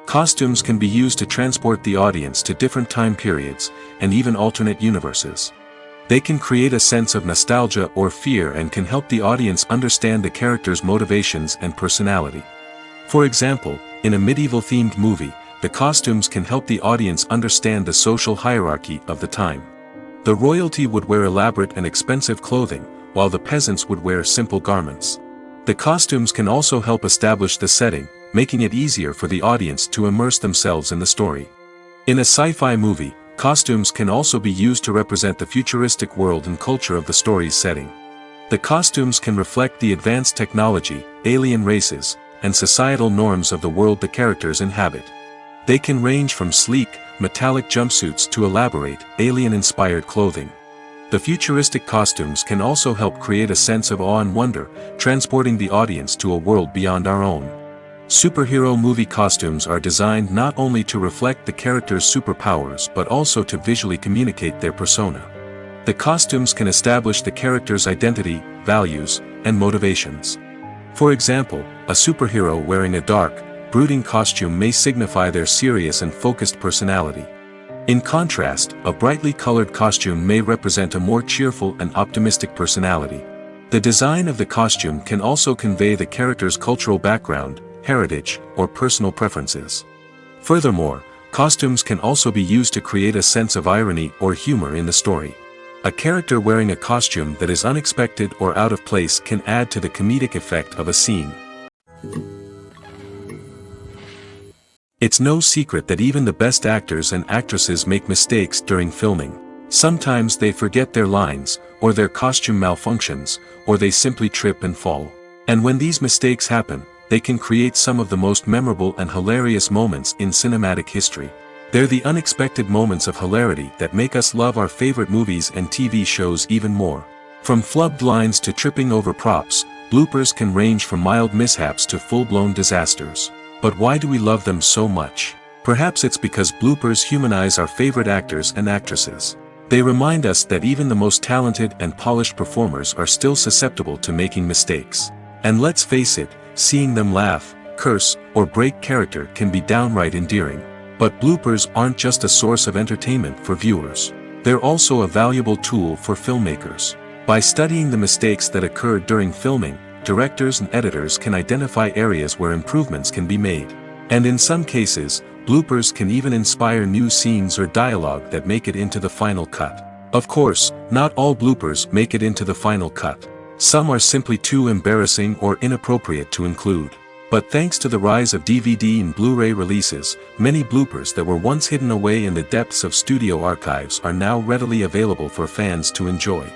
Costumes can be used to transport the audience to different time periods, and even alternate universes. They can create a sense of nostalgia or fear and can help the audience understand the character's motivations and personality. For example, in a medieval-themed movie, the costumes can help the audience understand the social hierarchy of the time. The royalty would wear elaborate and expensive clothing, while the peasants would wear simple garments. The costumes can also help establish the setting, making it easier for the audience to immerse themselves in the story. In a sci-fi movie, costumes can also be used to represent the futuristic world and culture of the story's setting. The costumes can reflect the advanced technology, alien races, and societal norms of the world the characters inhabit. They can range from sleek, metallic jumpsuits to elaborate, alien-inspired clothing. The futuristic costumes can also help create a sense of awe and wonder, transporting the audience to a world beyond our own. Superhero movie costumes are designed not only to reflect the character's superpowers but also to visually communicate their persona. The costumes can establish the character's identity, values, and motivations. For example, a superhero wearing a dark, brooding costume may signify their serious and focused personality. In contrast, a brightly colored costume may represent a more cheerful and optimistic personality. The design of the costume can also convey the character's cultural background, heritage, or personal preferences. Furthermore, costumes can also be used to create a sense of irony or humor in the story. A character wearing a costume that is unexpected or out of place can add to the comedic effect of a scene. It's no secret that even the best actors and actresses make mistakes during filming. Sometimes they forget their lines, or their costume malfunctions, or they simply trip and fall. And when these mistakes happen, they can create some of the most memorable and hilarious moments in cinematic history. They're the unexpected moments of hilarity that make us love our favorite movies and TV shows even more. From flubbed lines to tripping over props, bloopers can range from mild mishaps to full-blown disasters. But why do we love them so much? Perhaps it's because bloopers humanize our favorite actors and actresses. They remind us that even the most talented and polished performers are still susceptible to making mistakes. And let's face it, seeing them laugh, curse, or break character can be downright endearing. But bloopers aren't just a source of entertainment for viewers. They're also a valuable tool for filmmakers. By studying the mistakes that occurred during filming, directors and editors can identify areas where improvements can be made. And in some cases, bloopers can even inspire new scenes or dialogue that make it into the final cut. Of course, not all bloopers make it into the final cut. Some are simply too embarrassing or inappropriate to include. But thanks to the rise of DVD and Blu-ray releases, many bloopers that were once hidden away in the depths of studio archives are now readily available for fans to enjoy.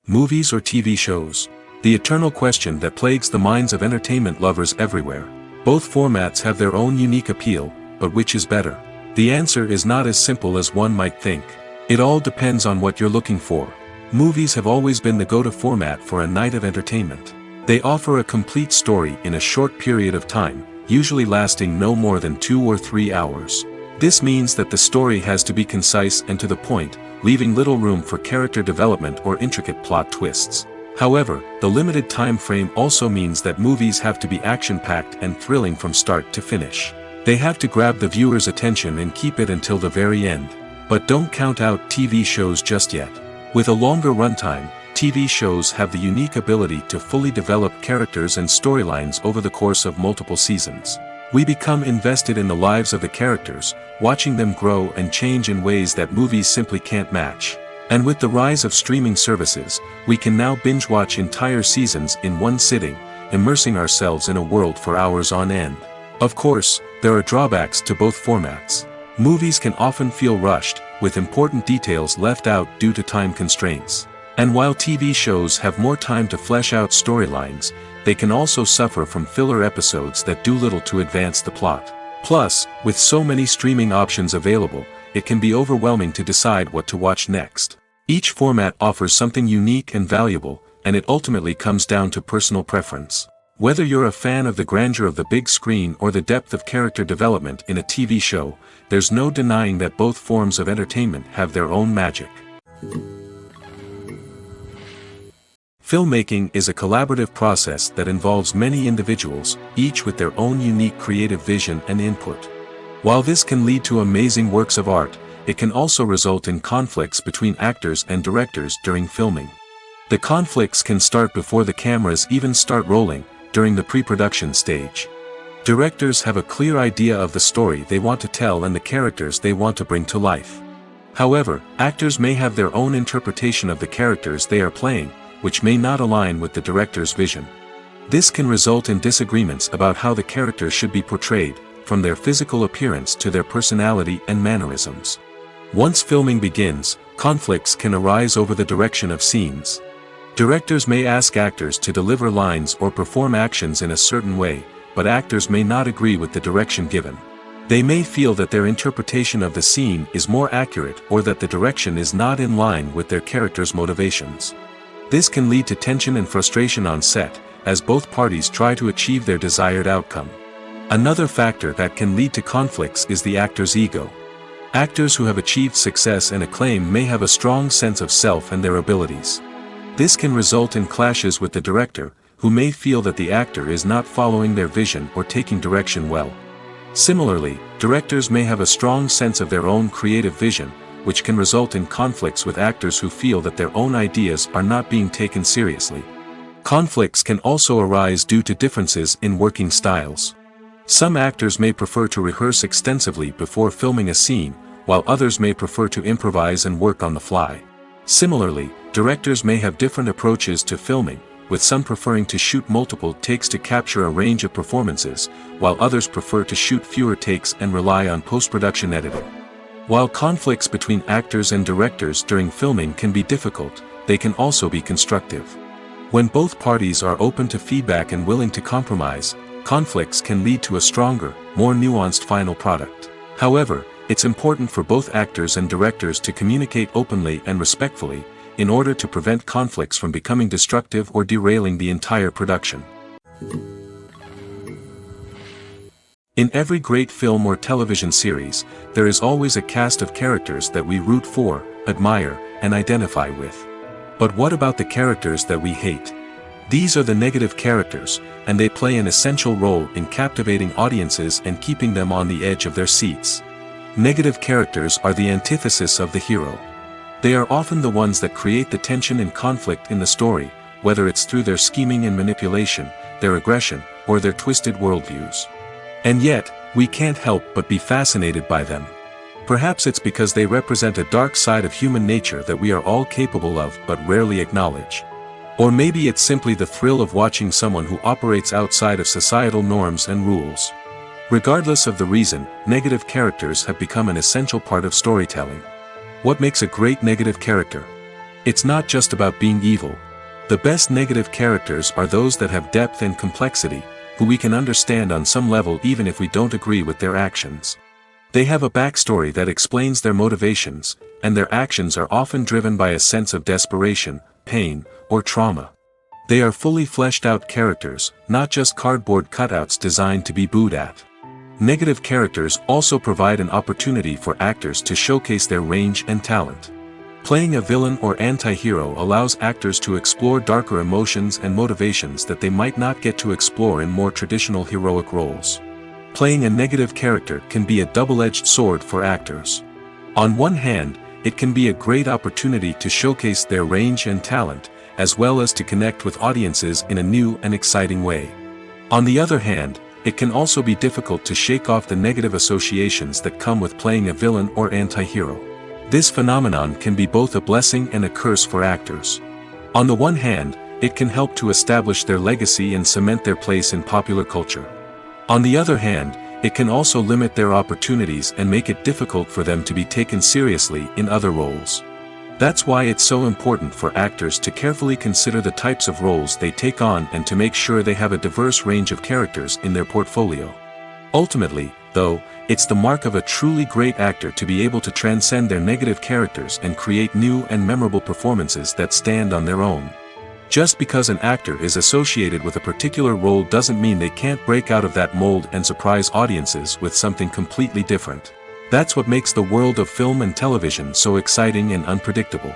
Movies or TV shows? The eternal question that plagues the minds of entertainment lovers everywhere. Both formats have their own unique appeal, but which is better? The answer is not as simple as one might think. It all depends on what you're looking for. Movies have always been the go-to format for a night of entertainment. They offer a complete story in a short period of time, usually lasting no more than 2 or 3 hours. This means that the story has to be concise and to the point, leaving little room for character development or intricate plot twists. However, the limited time frame also means that movies have to be action-packed and thrilling from start to finish. They have to grab the viewer's attention and keep it until the very end. But don't count out TV shows just yet. With a longer runtime, TV shows have the unique ability to fully develop characters and storylines over the course of multiple seasons. We become invested in the lives of the characters, watching them grow and change in ways that movies simply can't match. And with the rise of streaming services, we can now binge-watch entire seasons in one sitting, immersing ourselves in a world for hours on end. Of course, there are drawbacks to both formats. Movies can often feel rushed, with important details left out due to time constraints. And while TV shows have more time to flesh out storylines, they can also suffer from filler episodes that do little to advance the plot. Plus, with so many streaming options available, it can be overwhelming to decide what to watch next. Each format offers something unique and valuable, and it ultimately comes down to personal preference. Whether you're a fan of the grandeur of the big screen or the depth of character development in a TV show, there's no denying that both forms of entertainment have their own magic. Filmmaking is a collaborative process that involves many individuals, each with their own unique creative vision and input. While this can lead to amazing works of art, it can also result in conflicts between actors and directors during filming. The conflicts can start before the cameras even start rolling, during the pre-production stage. Directors have a clear idea of the story they want to tell and the characters they want to bring to life. However, actors may have their own interpretation of the characters they are playing, which may not align with the director's vision. This can result in disagreements about how the characters should be portrayed, from their physical appearance to their personality and mannerisms. Once filming begins, conflicts can arise over the direction of scenes. Directors may ask actors to deliver lines or perform actions in a certain way, but actors may not agree with the direction given. They may feel that their interpretation of the scene is more accurate or that the direction is not in line with their character's motivations. This can lead to tension and frustration on set, as both parties try to achieve their desired outcome. Another factor that can lead to conflicts is the actor's ego. Actors who have achieved success and acclaim may have a strong sense of self and their abilities. This can result in clashes with the director, who may feel that the actor is not following their vision or taking direction well. Similarly, directors may have a strong sense of their own creative vision, which can result in conflicts with actors who feel that their own ideas are not being taken seriously. Conflicts can also arise due to differences in working styles. Some actors may prefer to rehearse extensively before filming a scene, while others may prefer to improvise and work on the fly. Similarly, directors may have different approaches to filming, with some preferring to shoot multiple takes to capture a range of performances, while others prefer to shoot fewer takes and rely on post-production editing. While conflicts between actors and directors during filming can be difficult, they can also be constructive. When both parties are open to feedback and willing to compromise, conflicts can lead to a stronger, more nuanced final product. However, it's important for both actors and directors to communicate openly and respectfully, in order to prevent conflicts from becoming destructive or derailing the entire production. In every great film or television series, there is always a cast of characters that we root for, admire, and identify with. But what about the characters that we hate? These are the negative characters, and they play an essential role in captivating audiences and keeping them on the edge of their seats. Negative characters are the antithesis of the hero. They are often the ones that create the tension and conflict in the story, whether it's through their scheming and manipulation, their aggression, or their twisted worldviews. And yet, we can't help but be fascinated by them. Perhaps it's because they represent a dark side of human nature that we are all capable of but rarely acknowledge. Or maybe it's simply the thrill of watching someone who operates outside of societal norms and rules. Regardless of the reason, negative characters have become an essential part of storytelling. What makes a great negative character? It's not just about being evil. The best negative characters are those that have depth and complexity, who we can understand on some level even if we don't agree with their actions. They have a backstory that explains their motivations, and their actions are often driven by a sense of desperation, pain, or trauma. They are fully fleshed out characters, not just cardboard cutouts designed to be booed at. Negative characters also provide an opportunity for actors to showcase their range and talent. Playing a villain or anti-hero allows actors to explore darker emotions and motivations that they might not get to explore in more traditional heroic roles. Playing a negative character can be a double-edged sword for actors. On one hand, it can be a great opportunity to showcase their range and talent, as well as to connect with audiences in a new and exciting way. On the other hand, it can also be difficult to shake off the negative associations that come with playing a villain or anti-hero. This phenomenon can be both a blessing and a curse for actors. On the one hand, it can help to establish their legacy and cement their place in popular culture. On the other hand, it can also limit their opportunities and make it difficult for them to be taken seriously in other roles. That's why it's so important for actors to carefully consider the types of roles they take on and to make sure they have a diverse range of characters in their portfolio. Ultimately, though, it's the mark of a truly great actor to be able to transcend their negative characters and create new and memorable performances that stand on their own. Just because an actor is associated with a particular role doesn't mean they can't break out of that mold and surprise audiences with something completely different. That's what makes the world of film and television so exciting and unpredictable.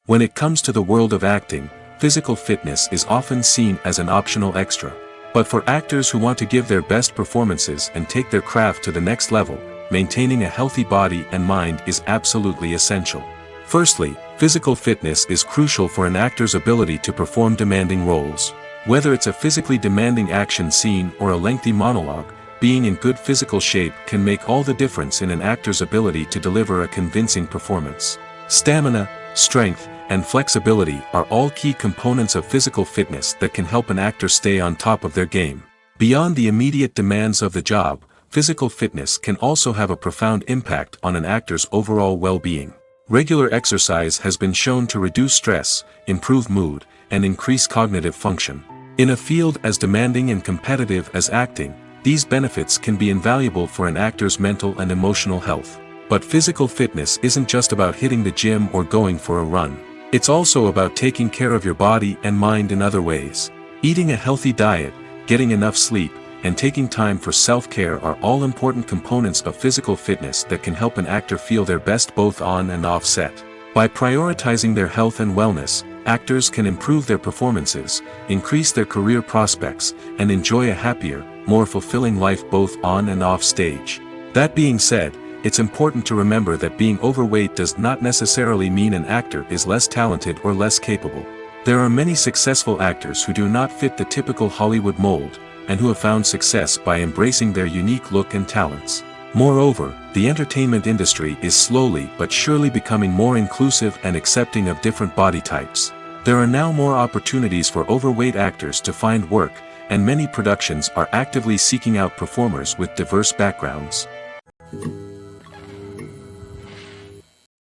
When it comes to the world of acting, physical fitness is often seen as an optional extra. But for actors who want to give their best performances and take their craft to the next level, maintaining a healthy body and mind is absolutely essential. Firstly, physical fitness is crucial for an actor's ability to perform demanding roles. Whether it's a physically demanding action scene or a lengthy monologue, being in good physical shape can make all the difference in an actor's ability to deliver a convincing performance. Stamina, strength, and flexibility are all key components of physical fitness that can help an actor stay on top of their game. Beyond the immediate demands of the job, physical fitness can also have a profound impact on an actor's overall well-being. Regular exercise has been shown to reduce stress, improve mood, and increase cognitive function. In a field as demanding and competitive as acting, these benefits can be invaluable for an actor's mental and emotional health. But physical fitness isn't just about hitting the gym or going for a run. It's also about taking care of your body and mind in other ways. Eating a healthy diet, getting enough sleep, and taking time for self-care are all important components of physical fitness that can help an actor feel their best both on and off set. By prioritizing their health and wellness, actors can improve their performances, increase their career prospects, and enjoy a happier, more fulfilling life both on and off stage. That being said, it's important to remember that being overweight does not necessarily mean an actor is less talented or less capable. There are many successful actors who do not fit the typical Hollywood mold, and who have found success by embracing their unique look and talents. Moreover, the entertainment industry is slowly but surely becoming more inclusive and accepting of different body types. There are now more opportunities for overweight actors to find work, and many productions are actively seeking out performers with diverse backgrounds.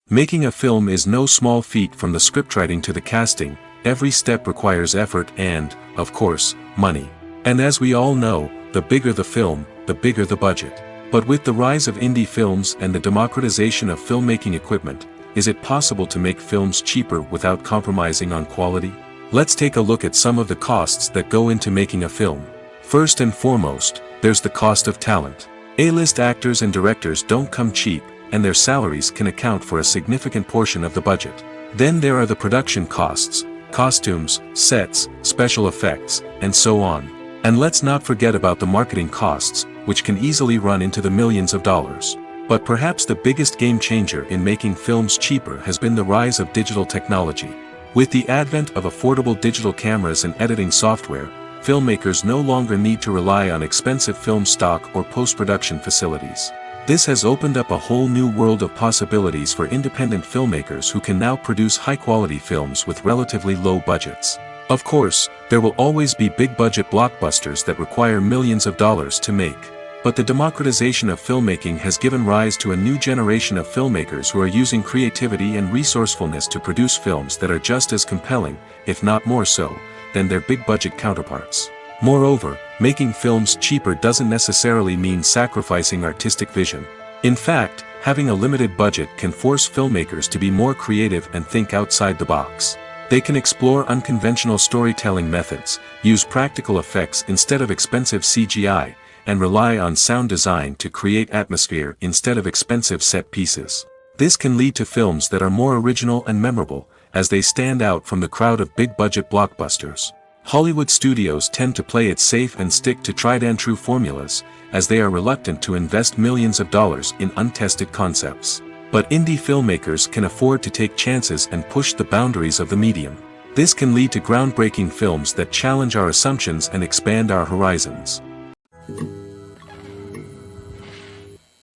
Making a film is no small feat. From the scriptwriting to the casting, every step requires effort and, of course, money. And as we all know, the bigger the film, the bigger the budget. But with the rise of indie films and the democratization of filmmaking equipment, is it possible to make films cheaper without compromising on quality? Let's take a look at some of the costs that go into making a film. First and foremost, there's the cost of talent. A-list actors and directors don't come cheap, and their salaries can account for a significant portion of the budget. Then there are the production costs, costumes, sets, special effects, and so on. And let's not forget about the marketing costs, which can easily run into the millions of dollars. But perhaps the biggest game changer in making films cheaper has been the rise of digital technology. With the advent of affordable digital cameras and editing software, filmmakers no longer need to rely on expensive film stock or post-production facilities. This has opened up a whole new world of possibilities for independent filmmakers who can now produce high-quality films with relatively low budgets. Of course, there will always be big-budget blockbusters that require millions of dollars to make. But the democratization of filmmaking has given rise to a new generation of filmmakers who are using creativity and resourcefulness to produce films that are just as compelling, if not more so, than their big-budget counterparts. Moreover, making films cheaper doesn't necessarily mean sacrificing artistic vision. In fact, having a limited budget can force filmmakers to be more creative and think outside the box. They can explore unconventional storytelling methods, use practical effects instead of expensive CGI, and rely on sound design to create atmosphere instead of expensive set pieces. This can lead to films that are more original and memorable, as they stand out from the crowd of big-budget blockbusters. Hollywood studios tend to play it safe and stick to tried-and-true formulas, as they are reluctant to invest millions of dollars in untested concepts. But indie filmmakers can afford to take chances and push the boundaries of the medium. This can lead to groundbreaking films that challenge our assumptions and expand our horizons.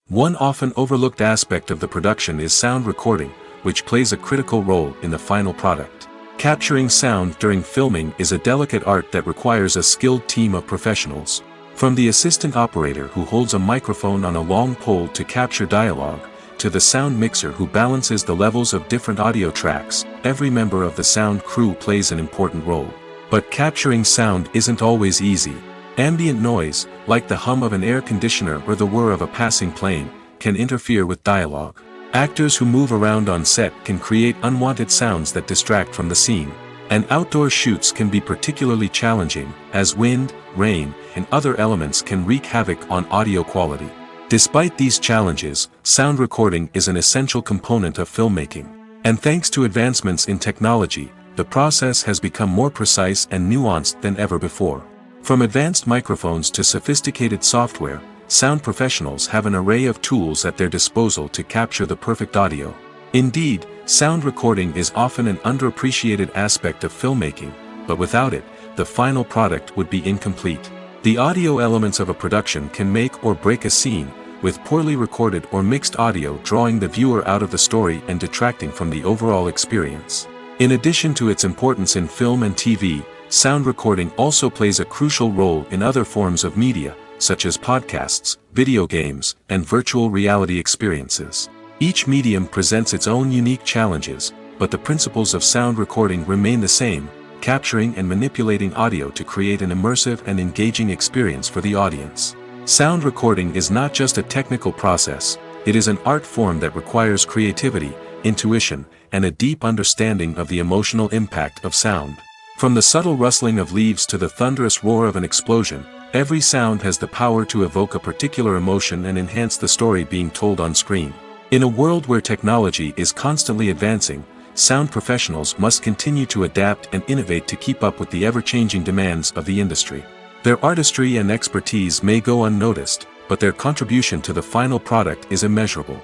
One often overlooked aspect of the production is sound recording, which plays a critical role in the final product. Capturing sound during filming is a delicate art that requires a skilled team of professionals. From the assistant operator who holds a microphone on a long pole to capture dialogue, to the sound mixer who balances the levels of different audio tracks, every member of the sound crew plays an important role. But capturing sound isn't always easy. Ambient noise, like the hum of an air conditioner or the whir of a passing plane, can interfere with dialogue. Actors who move around on set can create unwanted sounds that distract from the scene. And outdoor shoots can be particularly challenging, as wind, rain, and other elements can wreak havoc on audio quality. Despite these challenges, sound recording is an essential component of filmmaking. And thanks to advancements in technology, the process has become more precise and nuanced than ever before. From advanced microphones to sophisticated software, sound professionals have an array of tools at their disposal to capture the perfect audio. Indeed, sound recording is often an underappreciated aspect of filmmaking, but without it, the final product would be incomplete. The audio elements of a production can make or break a scene, with poorly recorded or mixed audio drawing the viewer out of the story and detracting from the overall experience. In addition to its importance in film and TV, sound recording also plays a crucial role in other forms of media, such as podcasts, video games, and virtual reality experiences. Each medium presents its own unique challenges, but the principles of sound recording remain the same: capturing and manipulating audio to create an immersive and engaging experience for the audience. Sound recording is not just a technical process, it is an art form that requires creativity, intuition, and a deep understanding of the emotional impact of sound. From the subtle rustling of leaves to the thunderous roar of an explosion, every sound has the power to evoke a particular emotion and enhance the story being told on screen. In a world where technology is constantly advancing, sound professionals must continue to adapt and innovate to keep up with the ever-changing demands of the industry. Their artistry and expertise may go unnoticed, but their contribution to the final product is immeasurable.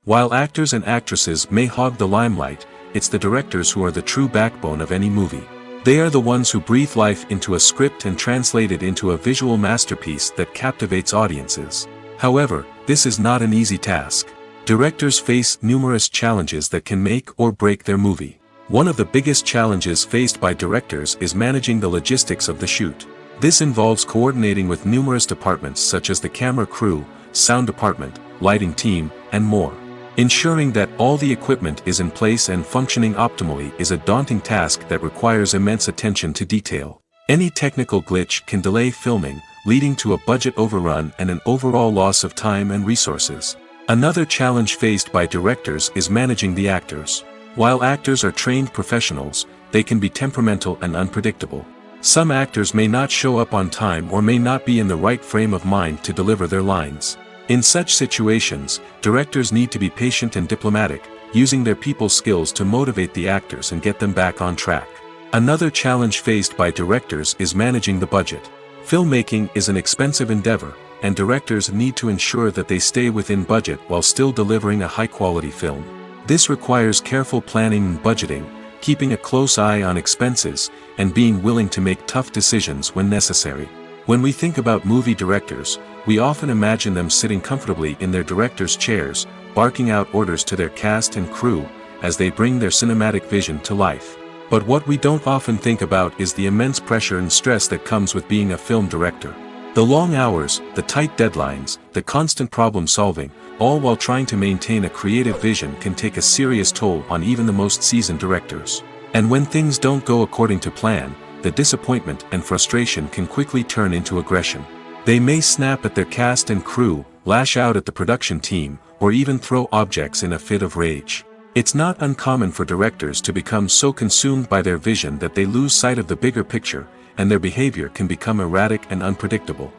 While actors and actresses may hog the limelight, it's the directors who are the true backbone of any movie. They are the ones who breathe life into a script and translate it into a visual masterpiece that captivates audiences. However, this is not an easy task. Directors face numerous challenges that can make or break their movie. One of the biggest challenges faced by directors is managing the logistics of the shoot. This involves coordinating with numerous departments such as the camera crew, sound department, lighting team, and more. Ensuring that all the equipment is in place and functioning optimally is a daunting task that requires immense attention to detail. Any technical glitch can delay filming, leading to a budget overrun and an overall loss of time and resources. Another challenge faced by directors is managing the actors. While actors are trained professionals, they can be temperamental and unpredictable. Some actors may not show up on time or may not be in the right frame of mind to deliver their lines. In such situations, directors need to be patient and diplomatic, using their people skills to motivate the actors and get them back on track. Another challenge faced by directors is managing the budget. Filmmaking is an expensive endeavor, and directors need to ensure that they stay within budget while still delivering a high-quality film. This requires careful planning and budgeting, keeping a close eye on expenses, and being willing to make tough decisions when necessary. When we think about movie directors, we often imagine them sitting comfortably in their director's chairs, barking out orders to their cast and crew, as they bring their cinematic vision to life. But what we don't often think about is the immense pressure and stress that comes with being a film director. The long hours, the tight deadlines, the constant problem solving, all while trying to maintain a creative vision can take a serious toll on even the most seasoned directors. And when things don't go according to plan, the disappointment and frustration can quickly turn into aggression. They may snap at their cast and crew, lash out at the production team, or even throw objects in a fit of rage. It's not uncommon for directors to become so consumed by their vision that they lose sight of the bigger picture, and their behavior can become erratic and unpredictable.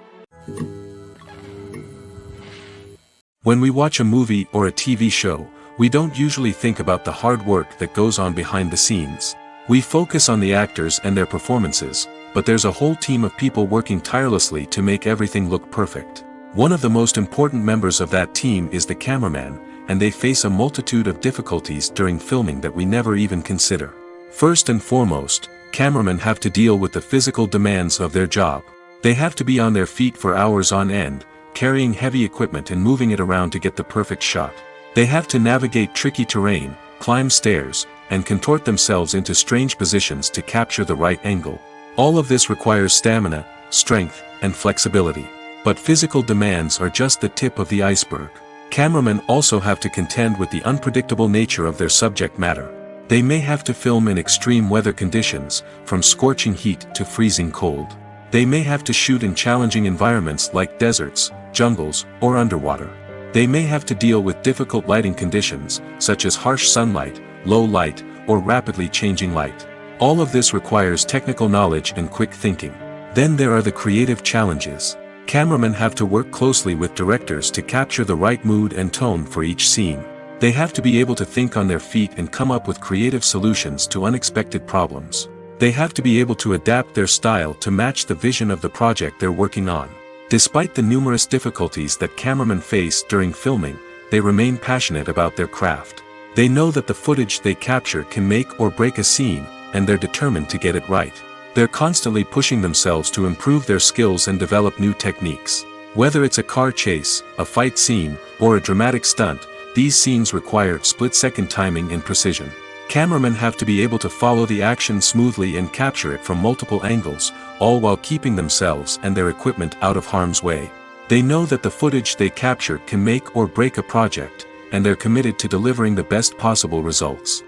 When we watch a movie or a TV show, we don't usually think about the hard work that goes on behind the scenes. We focus on the actors and their performances, but there's a whole team of people working tirelessly to make everything look perfect. One of the most important members of that team is the cameraman, and they face a multitude of difficulties during filming that we never even consider. First and foremost, cameramen have to deal with the physical demands of their job. They have to be on their feet for hours on end, carrying heavy equipment and moving it around to get the perfect shot. They have to navigate tricky terrain, climb stairs, and contort themselves into strange positions to capture the right angle. All of this requires stamina, strength, and flexibility. But physical demands are just the tip of the iceberg. Cameramen also have to contend with the unpredictable nature of their subject matter. They may have to film in extreme weather conditions, from scorching heat to freezing cold. They may have to shoot in challenging environments like deserts, jungles, or underwater. They may have to deal with difficult lighting conditions, such as harsh sunlight, low light, or rapidly changing light. All of this requires technical knowledge and quick thinking. Then there are the creative challenges. Cameramen have to work closely with directors to capture the right mood and tone for each scene. They have to be able to think on their feet and come up with creative solutions to unexpected problems. They have to be able to adapt their style to match the vision of the project they're working on. Despite the numerous difficulties that cameramen face during filming, they remain passionate about their craft. They know that the footage they capture can make or break a scene, and they're determined to get it right. They're constantly pushing themselves to improve their skills and develop new techniques. Whether it's a car chase, a fight scene, or a dramatic stunt, these scenes require split-second timing and precision. Cameramen have to be able to follow the action smoothly and capture it from multiple angles, all while keeping themselves and their equipment out of harm's way. They know that the footage they capture can make or break a project, and they're committed to delivering the best possible results.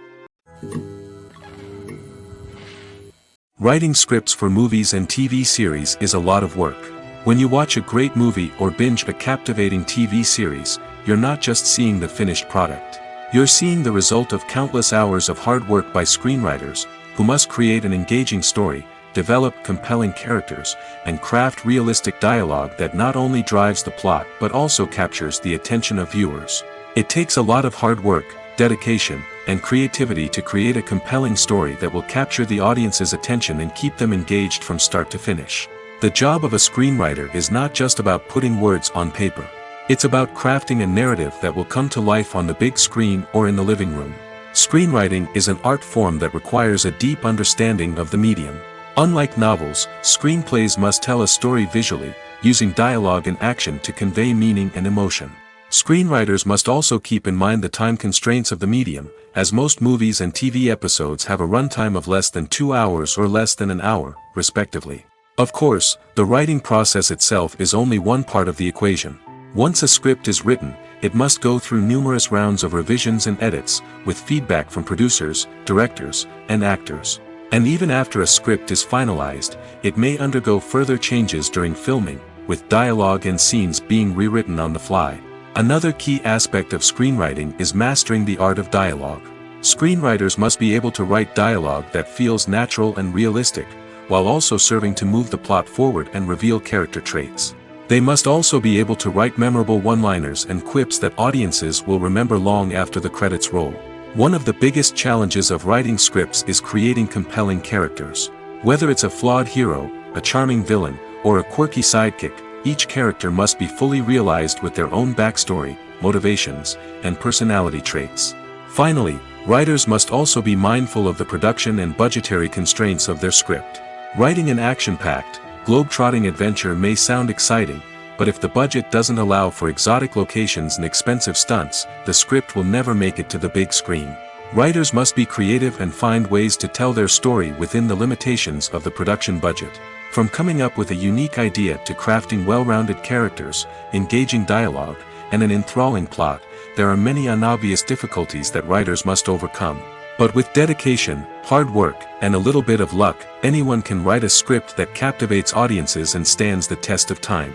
Writing scripts for movies and TV series is a lot of work. When you watch a great movie or binge a captivating TV series, you're not just seeing the finished product. You're seeing the result of countless hours of hard work by screenwriters, who must create an engaging story, develop compelling characters, and craft realistic dialogue that not only drives the plot but also captures the attention of viewers. It takes a lot of hard work, dedication, and creativity to create a compelling story that will capture the audience's attention and keep them engaged from start to finish. The job of a screenwriter is not just about putting words on paper. It's about crafting a narrative that will come to life on the big screen or in the living room. Screenwriting is an art form that requires a deep understanding of the medium. Unlike novels, screenplays must tell a story visually, using dialogue and action to convey meaning and emotion. Screenwriters must also keep in mind the time constraints of the medium, as most movies and TV episodes have a runtime of less than 2 hours or less than an hour, respectively. Of course, the writing process itself is only one part of the equation. Once a script is written, it must go through numerous rounds of revisions and edits, with feedback from producers, directors, and actors. And even after a script is finalized, it may undergo further changes during filming, with dialogue and scenes being rewritten on the fly. Another key aspect of screenwriting is mastering the art of dialogue. Screenwriters must be able to write dialogue that feels natural and realistic, while also serving to move the plot forward and reveal character traits. They must also be able to write memorable one-liners and quips that audiences will remember long after the credits roll. One of the biggest challenges of writing scripts is creating compelling characters. Whether it's a flawed hero, a charming villain, or a quirky sidekick, each character must be fully realized with their own backstory, motivations, and personality traits. Finally, writers must also be mindful of the production and budgetary constraints of their script. Writing an action-packed, globe-trotting adventure may sound exciting, but if the budget doesn't allow for exotic locations and expensive stunts, the script will never make it to the big screen. Writers must be creative and find ways to tell their story within the limitations of the production budget. From coming up with a unique idea to crafting well-rounded characters, engaging dialogue, and an enthralling plot, there are many unobvious difficulties that writers must overcome. But with dedication, hard work, and a little bit of luck, anyone can write a script that captivates audiences and stands the test of time.